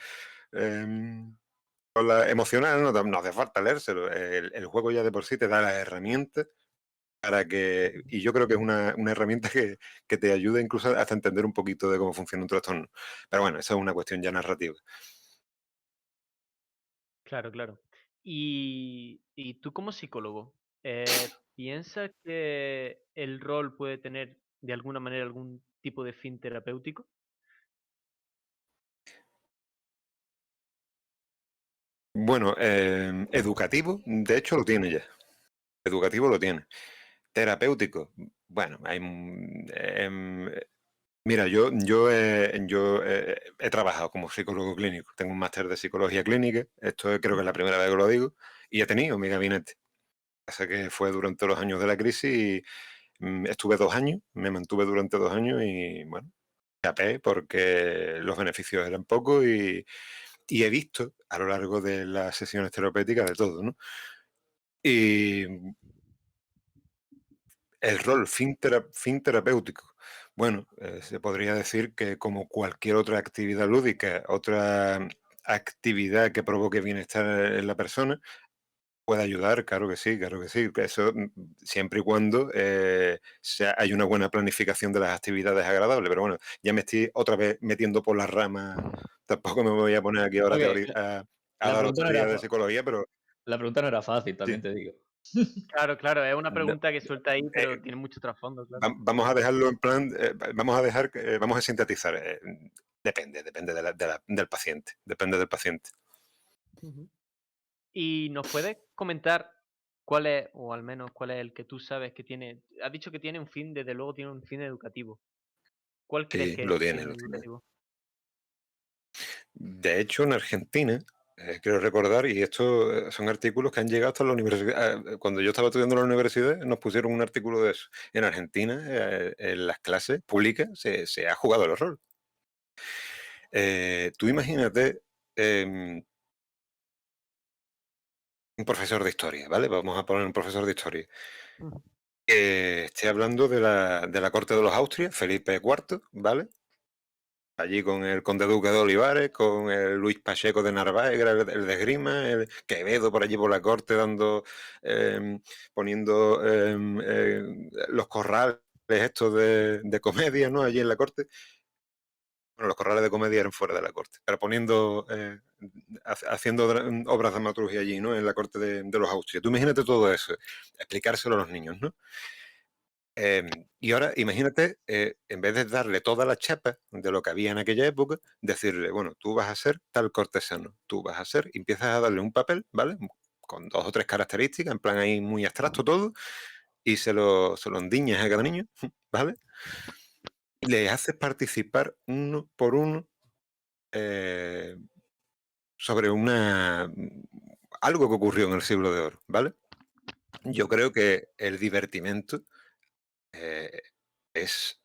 con la emocional, no hace falta leérselo. El juego ya de por sí te da las herramientas para que, y yo creo que es una herramienta que te ayuda incluso hasta entender un poquito de cómo funciona un trastorno. Pero bueno, esa es una cuestión ya narrativa. Claro, claro. Y tú como psicólogo, ¿piensas que el rol puede tener de alguna manera algún tipo de fin terapéutico? Bueno, educativo, de hecho lo tiene ya. Educativo lo tiene. Terapéutico, bueno, mira, yo he trabajado como psicólogo clínico, tengo un máster de psicología clínica, esto creo que es la primera vez que lo digo, y he tenido mi gabinete. Pasa que fue durante los años de la crisis y estuve 2 años, me mantuve durante 2 años y bueno, escapé porque los beneficios eran pocos y he visto a lo largo de las sesiones terapéuticas de todo, ¿no? Y el rol fin terapéutico. Bueno, se podría decir que como cualquier otra actividad lúdica, otra actividad que provoque bienestar en la persona, puede ayudar, claro que sí, claro que sí. Que eso siempre y cuando hay una buena planificación de las actividades agradables. Pero bueno, ya me estoy otra vez metiendo por las ramas. Tampoco me voy a poner aquí ahora Ok, a la daros pregunta no era, teorías de psicología, pero la pregunta no era fácil, sí. también te digo. Claro, claro, es una No, pregunta que suelta ahí, pero eh, tiene mucho trasfondo, claro. Vamos a dejarlo en plan, vamos a sintetizar. Depende del paciente, depende del paciente. Ujú. ¿Y nos puedes comentar cuál es, o al menos cuál es el que tú sabes que tiene? Has dicho que tiene un fin, desde luego tiene un fin educativo. ¿Cuál crees Sí, que es lo ese tiene, fin lo tiene. educativo? De hecho, en Argentina, quiero recordar, y estos son artículos que han llegado hasta la universidad. Cuando yo estaba estudiando en la universidad, nos pusieron un artículo de eso. En Argentina, en las clases públicas, se ha jugado el rol. Tú imagínate em, un profesor de historia, ¿vale? Vamos a poner un profesor de historia. Ujú. Estoy hablando de la corte de los Austrias, Felipe IV, ¿vale? Allí con el conde duque de Olivares, con el Luis Pacheco de Narváez, que era el de esgrima, el Quevedo por allí por la corte poniendo los corrales estos de comedia, ¿no? Allí en la corte. Bueno, los corrales de comedia eran fuera de la corte, pero haciendo obras de dramaturgia allí, ¿no? En la corte de los Austrias. Tú imagínate todo eso, explicárselo a los niños, ¿no? Y ahora imagínate, en vez de darle toda la chapa de lo que había en aquella época, decirle, bueno, tú vas a ser tal cortesano, tú vas a ser, y empiezas a darle un papel, ¿vale? Con 2 o 3 características, en plan ahí muy abstracto todo, y se lo endiñas a cada niño, ¿vale? Y le haces participar uno por uno eh, sobre algo que ocurrió en el siglo de oro, ¿vale? Yo creo que el divertimento eh, es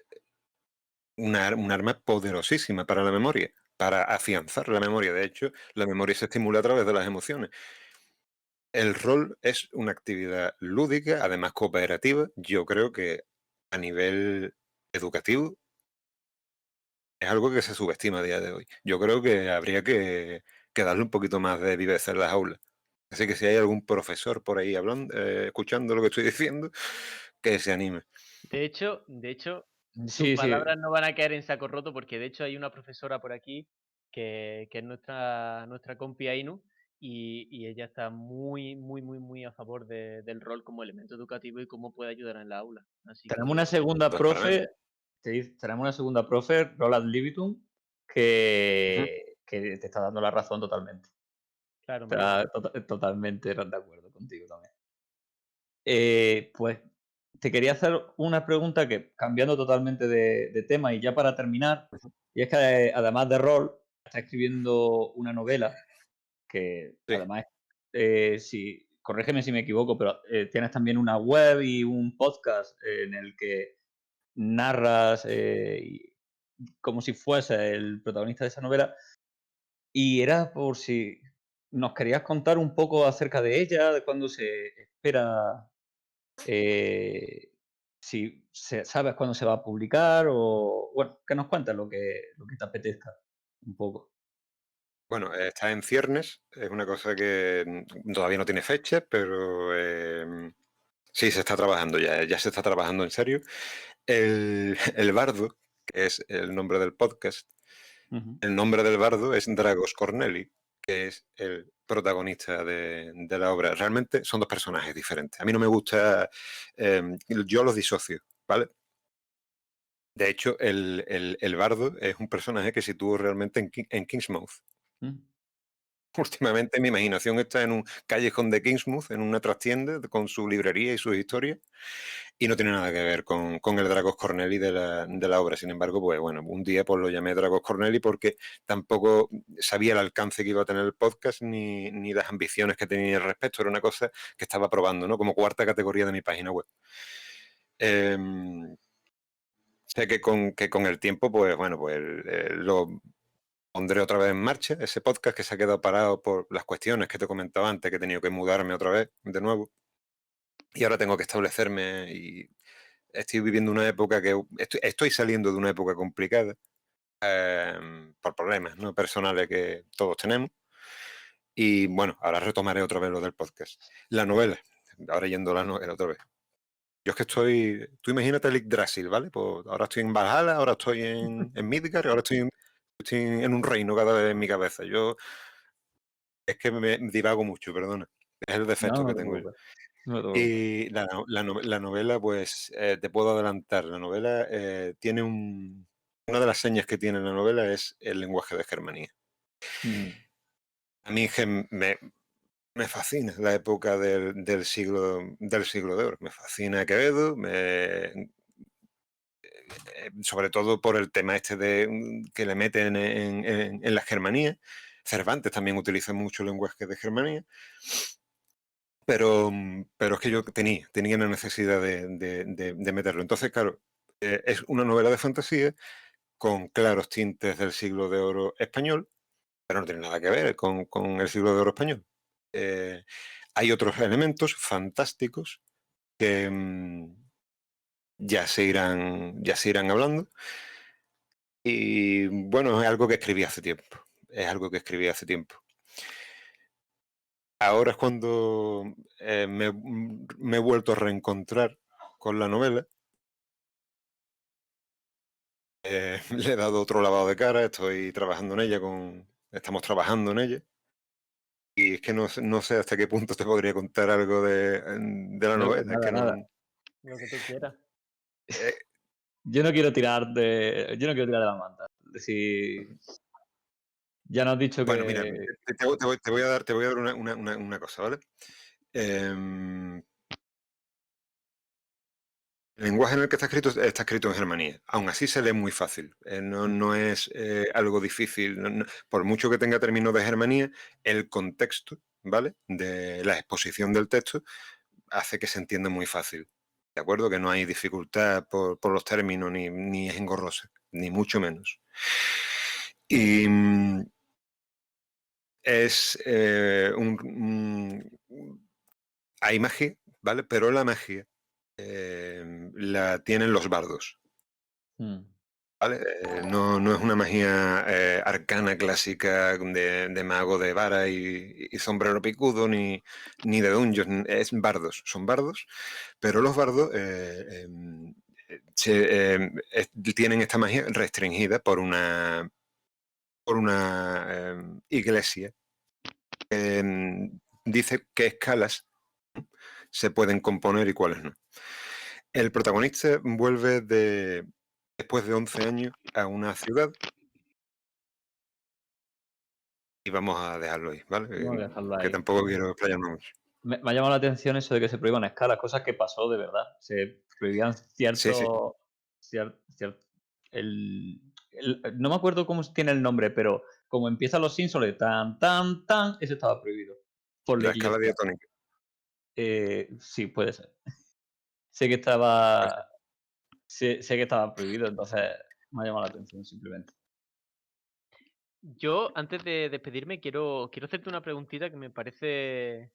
un arma poderosísima para la memoria, para afianzar la memoria. De hecho, la memoria se estimula a través de las emociones. El rol es una actividad lúdica, además cooperativa. Yo creo que a nivel educativo es algo que se subestima a día de hoy. Yo creo que habría que darle un poquito más de viveza en las aulas. Así que si hay algún profesor por ahí hablando, escuchando lo que estoy diciendo, que se anime. De hecho, tus Sí, sí. palabras no van a caer en saco roto porque de hecho hay una profesora por aquí que es nuestra compi Ainu y ella está muy, muy, muy, muy a favor del rol como elemento educativo y cómo puede ayudar en la aula. Así Tenemos una que, segunda Pues para mí. profe, tenemos una segunda profe, Roland Libitum, Ujú. que te está dando la razón totalmente. claro, Está totalmente de acuerdo contigo también. Pues te quería hacer una pregunta que, cambiando totalmente de tema y ya para terminar, y es que además de rol, está escribiendo una novela que Sí. además, si, corrígeme si me equivoco, pero tienes también una web y un podcast en el que narras como si fuese el protagonista de esa novela. Y era por si nos querías contar un poco acerca de ella, de cuándo se espera, eh, si sabes cuándo se va a publicar o, bueno, que nos cuentes lo que te apetezca un poco. Bueno, está en ciernes, es una cosa que todavía no tiene fecha, pero sí se está trabajando ya se está trabajando en serio. El Bardo, que es el nombre del podcast, Ujú. el nombre del bardo es Dragos Corneli, que es el protagonista de la obra. Realmente son dos personajes diferentes. A mí no me gusta, yo los disocio, ¿vale? De hecho, el bardo es un personaje que sitúo realmente en Kingsmouth. Mm. Últimamente mi imaginación está en un callejón de Kingsmouth, en una trastienda con su librería y sus historias, y no tiene nada que ver con el Dragos Corneli de la obra. Sin embargo, pues bueno, un día pues lo llamé Dragos Corneli porque tampoco sabía el alcance que iba a tener el podcast ni las ambiciones que tenía al respecto. Era una cosa que estaba probando, ¿no? Como cuarta categoría de mi página web. Sé que con el tiempo, pues bueno, pues lo pondré otra vez en marcha, ese podcast que se ha quedado parado por las cuestiones que te comentaba antes, que he tenido que mudarme otra vez, de nuevo. Y ahora tengo que establecerme y estoy viviendo una época que estoy saliendo de una época complicada por problemas, ¿no?, personales que todos tenemos. Y bueno, ahora retomaré otra vez lo del podcast. La novela, ahora yendo a la novela otra vez. Yo es que tú imagínate el Yggdrasil, ¿vale? Pues ahora estoy en Valhalla, ahora estoy en Midgard, ahora estoy en un reino cada vez en mi cabeza. Yo es que me divago mucho, perdona. Es el No, defecto no que te tengo yo. preocupes. No te preocupes. Y la novela, pues te puedo adelantar, la novela tiene una de las señas que tiene la novela es el lenguaje de Germanía. Mm. A mí me fascina la época del siglo de oro. Me fascina Quevedo, sobre todo por el tema este que le meten en la Germanía. Cervantes también utiliza mucho el lenguaje de Germanía. Pero es que yo tenía la necesidad de meterlo. Entonces, claro, es una novela de fantasía con claros tintes del siglo de oro español, pero no tiene nada que ver con el siglo de oro español. Eh, Hay otros elementos fantásticos que ya se irán hablando. Y bueno, es algo que escribí hace tiempo. Es algo que escribí hace tiempo. Ahora es cuando me he vuelto a reencontrar con la novela. Le he dado otro lavado de cara, estoy trabajando en ella estamos trabajando en ella. Y es que no sé hasta qué punto te podría contar algo de la No, pues novela. Es nada, que nada. no. Lo que tú quieras. eh, Yo no quiero tirar de la manta. Si ya nos has dicho bueno, mira, que... te voy a dar una cosa, ¿vale? Em, El lenguaje en el que está escrito en Germanía. Aún así se lee muy fácil. No es algo difícil. Por mucho que tenga términos de Germanía, el contexto, ¿vale?, de la exposición del texto hace que se entienda muy fácil. ¿De acuerdo? Que no hay dificultad por los términos, ni es engorrosa, ni mucho menos. Y es hay magia, ¿vale? Pero la magia la tienen los bardos. Mm. ¿Vale? No es una magia arcana clásica de mago de vara y sombrero picudo, ni de dungeons, es bardos, son bardos, pero los bardos tienen esta magia restringida por una iglesia que dice qué escalas se pueden componer y cuáles no. El protagonista vuelve después de 11 años a una ciudad y vamos a dejarlo ahí, ¿vale? Vamos a dejarlo Que ahí. tampoco quiero explayarme mucho. Me ha llamado la atención eso de que se prohíban escalas, cosas que pasó de verdad. Se prohibían Sí, sí. ciertos. No me acuerdo cómo tiene el nombre, pero como empiezan los Simpsons de tan, tan, tan, eso estaba prohibido por la La escala iglesia. diatónica. Sí, puede ser. Sé que Pues, estaba. Sé que estaba prohibido, entonces me ha llamado la atención simplemente. Yo, antes de despedirme, quiero hacerte una preguntita que me parece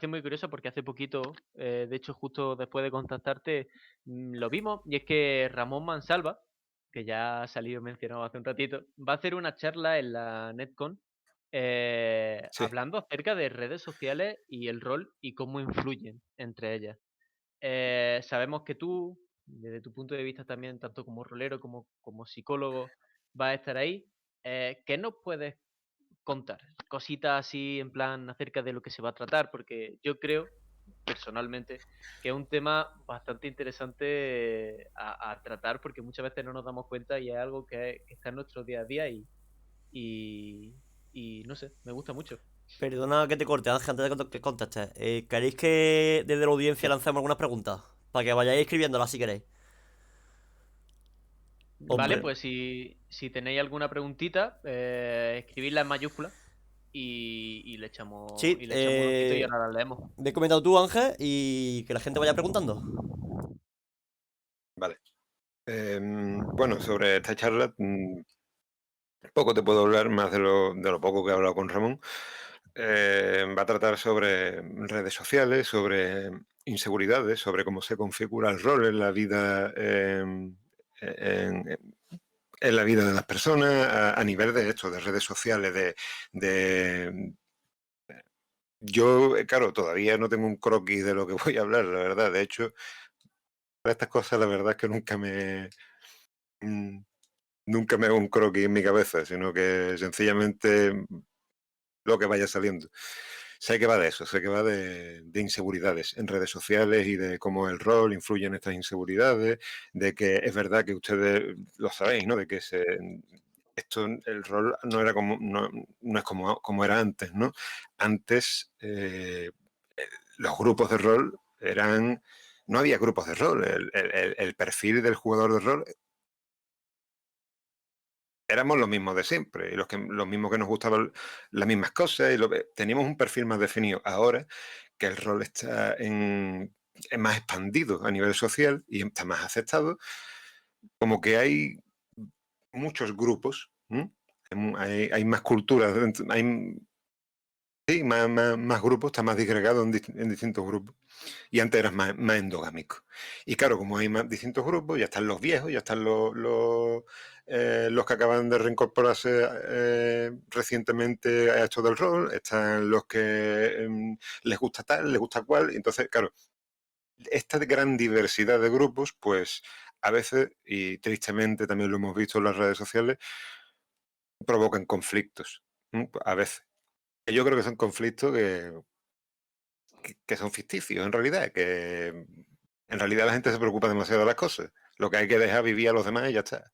muy curiosa porque hace poquito, de hecho, justo después de contactarte, lo vimos, y es que Ramón Mansalva, que ya ha salido mencionado hace un ratito, va a hacer una charla en la NetCon sí. hablando acerca de redes sociales y el rol y cómo influyen entre ellas. Sabemos que tú, desde tu punto de vista también, tanto como rolero como psicólogo, vas a estar ahí. ¿Qué nos puedes contar? Cositas así en plan acerca de lo que se va a tratar, porque yo creo, personalmente, que es un tema bastante interesante a tratar, porque muchas veces no nos damos cuenta y es algo que está en nuestro día a día y, y no sé, me gusta mucho. Perdona que te corte, Ángel, antes de que contestes. ¿Queréis que desde la audiencia lancemos algunas preguntas? Para que vayáis escribiéndolas si queréis. Vale, Hombre. pues si tenéis alguna preguntita, escribidla en mayúsculas y le echamos, Sí, y le echamos un ojito y ahora la leemos. ve comentado tú, Ángel, y que la gente vaya preguntando. Vale. Bueno, sobre esta charla, poco te puedo hablar más de lo poco que he hablado con Ramón. Va a tratar sobre redes sociales, sobre inseguridades, sobre cómo se configura el rol en la vida, en, en la vida de las personas, a nivel de esto, de redes sociales, de yo, claro, todavía no tengo un croquis de lo que voy a hablar, la verdad. De hecho, para estas cosas, la verdad es que mm, nunca me hago un croquis en mi cabeza, sino que sencillamente lo que vaya saliendo. Sé que va de eso, sé que va de inseguridades en redes sociales y de cómo el rol influye en estas inseguridades, de que es verdad que ustedes lo sabéis, ¿no? De que esto, el rol no era no es como era antes, ¿no? Antes los grupos de rol no había grupos de rol, el perfil del jugador de rol éramos los mismos de siempre, y los mismos que nos gustaban las mismas cosas, y teníamos un perfil más definido. Ahora que el rol está es más expandido a nivel social y está más aceptado, como que hay muchos grupos, ¿m? Hay más culturas, sí, más grupos, está más disgregado en distintos grupos. Y antes eras más endogámico. Y claro, como hay más distintos grupos, ya están los viejos, ya están los que acaban de reincorporarse recientemente a esto del rol, están los que les gusta tal, les gusta cual. Entonces, claro, esta gran diversidad de grupos, pues a veces, y tristemente también lo hemos visto en las redes sociales, provocan conflictos. A veces. Yo creo que son conflictos que son ficticios en realidad, que en realidad la gente se preocupa demasiado de las cosas. Lo que hay que dejar vivir a los demás y ya está.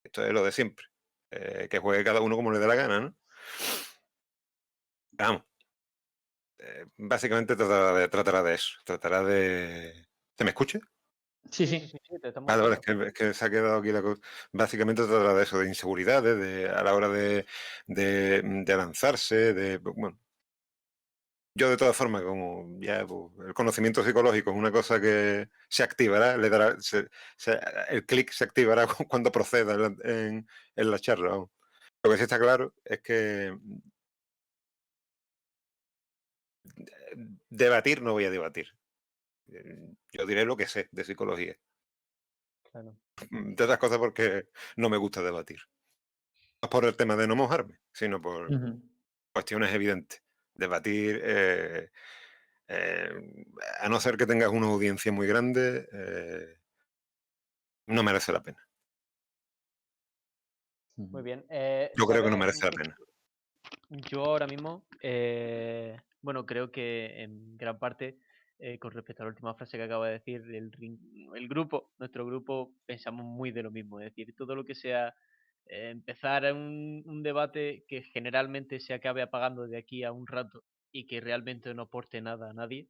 Esto es lo de siempre. Que juegue cada uno como le dé la gana, ¿no? Vamos, básicamente tratará de eso. Tratará de... ¿Se me escucha? Sí, Sí, sí, sí. sí, sí, te estamos Vale, vale, escuchando. es que se ha quedado aquí la cosa. Básicamente tratará de eso, de inseguridades, a la hora de lanzarse, bueno, yo de todas formas, como ya pues, el conocimiento psicológico es una cosa que se activará, el clic se activará cuando proceda en la charla. Vamos. Lo que sí está claro es que debatir no voy a debatir. Yo diré lo que sé de psicología. Claro. De otras cosas porque no me gusta debatir. No por el tema de no mojarme, sino por Ujú. cuestiones evidentes. Debatir, eh, a no ser que tengas una audiencia muy grande, no merece la pena. Muy Ujú. bien. Yo creo que no ¿Sabes? merece la pena. Yo ahora mismo, bueno, creo que en gran parte, con respecto a la última frase que acabo de decir, el grupo, nuestro grupo, pensamos muy de lo mismo. Es decir, todo lo que sea empezar un debate que generalmente se acabe apagando de aquí a un rato, y que realmente no aporte nada a nadie,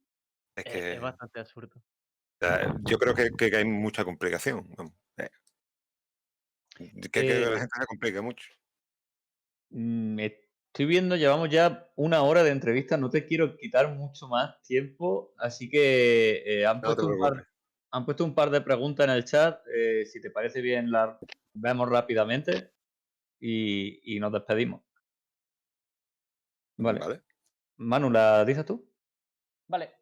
Es es que bastante absurdo. o sea, yo creo que hay mucha complicación. Vamos, que la Eh, gente se complica mucho. Estoy viendo, llevamos ya 1 hora de entrevista, no te quiero quitar mucho más tiempo, así que No te preocupes. han puesto un par de preguntas en el chat. Si te parece bien, las vemos rápidamente y nos despedimos. Vale. Vale. Manu, ¿la dices tú? Vale,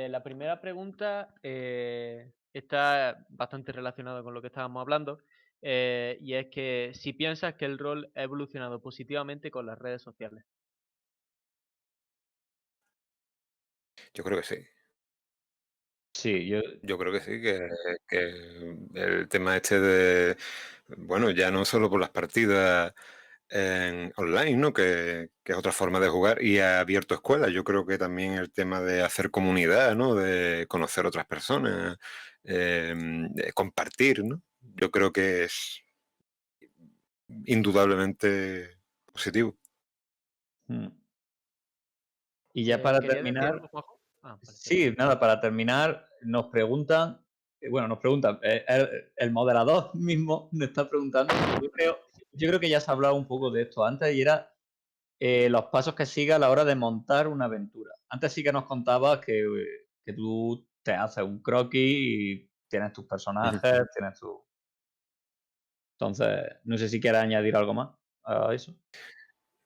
la primera pregunta está bastante relacionada con lo que estábamos hablando, y es que si piensas que el rol ha evolucionado positivamente con las redes sociales. Yo creo que sí. Sí, Yo creo que sí, que el tema este de, bueno, ya no solo por las partidas online, ¿no? Que es otra forma de jugar y ha abierto escuelas. Yo creo que también el tema de hacer comunidad, ¿no? De conocer otras personas, de compartir, ¿no? Yo creo que es indudablemente positivo. mm. Y ya para ¿Querías decir algo, terminar, Juanjo? Ah, vale, perdón. sí, nada, para terminar, nos preguntan, el moderador mismo me está preguntando, yo creo que ya se ha hablado un poco de esto antes y era los pasos que sigue a la hora de montar una aventura. Antes sí que nos contabas que tú te haces un croquis y tienes tus personajes, tienes tu... Entonces, no sé si quieres añadir algo más a eso.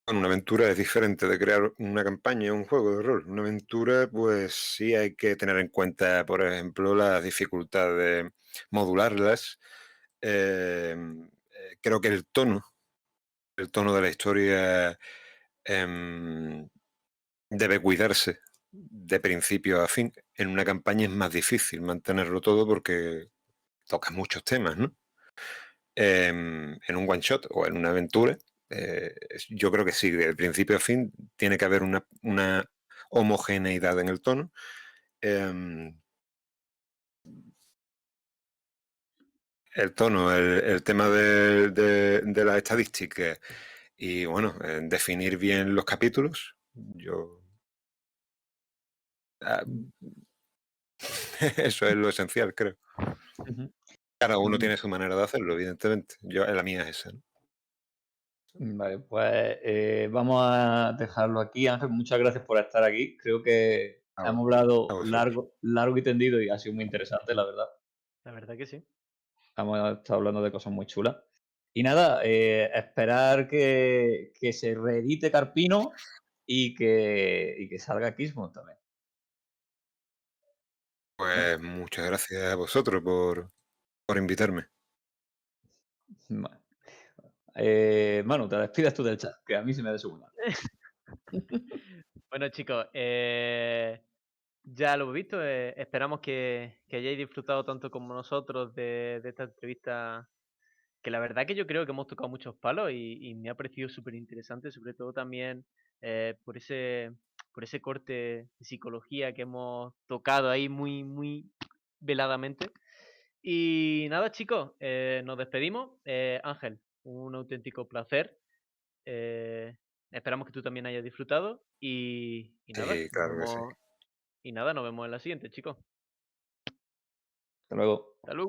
Bueno, una aventura es diferente de crear una campaña o un juego de rol. Una aventura, pues sí hay que tener en cuenta, por ejemplo, las dificultades, modularlas. Creo que el tono de la historia debe cuidarse de principio a fin. En una campaña es más difícil mantenerlo todo porque tocas muchos temas, ¿no? En un one shot o en una aventura, yo creo que sí, de principio a fin tiene que haber una homogeneidad en el tono. El tono, el tema de las estadísticas y bueno, definir bien los capítulos. Ah, eso es lo esencial, creo. Ujú. Cada uno Mm, tiene su manera de hacerlo, evidentemente. La mía es esa, ¿no? Vale, pues vamos a dejarlo aquí. Ángel, muchas gracias por estar aquí. Creo que A, hemos a hablado vosotros. largo y tendido y ha sido muy interesante, la verdad. La verdad que sí. Hemos estado hablando de cosas muy chulas. Y nada, esperar que se reedite Carpino y que salga Kismo también. ¿Vale? Pues muchas gracias a vosotros por invitarme. Vale. Manu, te despides tú del chat, que a mí se me desuguna. Bueno, chicos, ya lo hemos visto. Esperamos que hayáis disfrutado tanto como nosotros de esta entrevista, que la verdad que yo creo que hemos tocado muchos palos y me ha parecido súper interesante, sobre todo también por ese corte de psicología que hemos tocado ahí muy, muy veladamente. Y nada, chicos, nos despedimos. Ángel, un auténtico placer. Eh, esperamos que tú también hayas disfrutado y nada, Sí, claro que sí. nos vemos en la siguiente, chicos. Hasta luego. Hasta luego.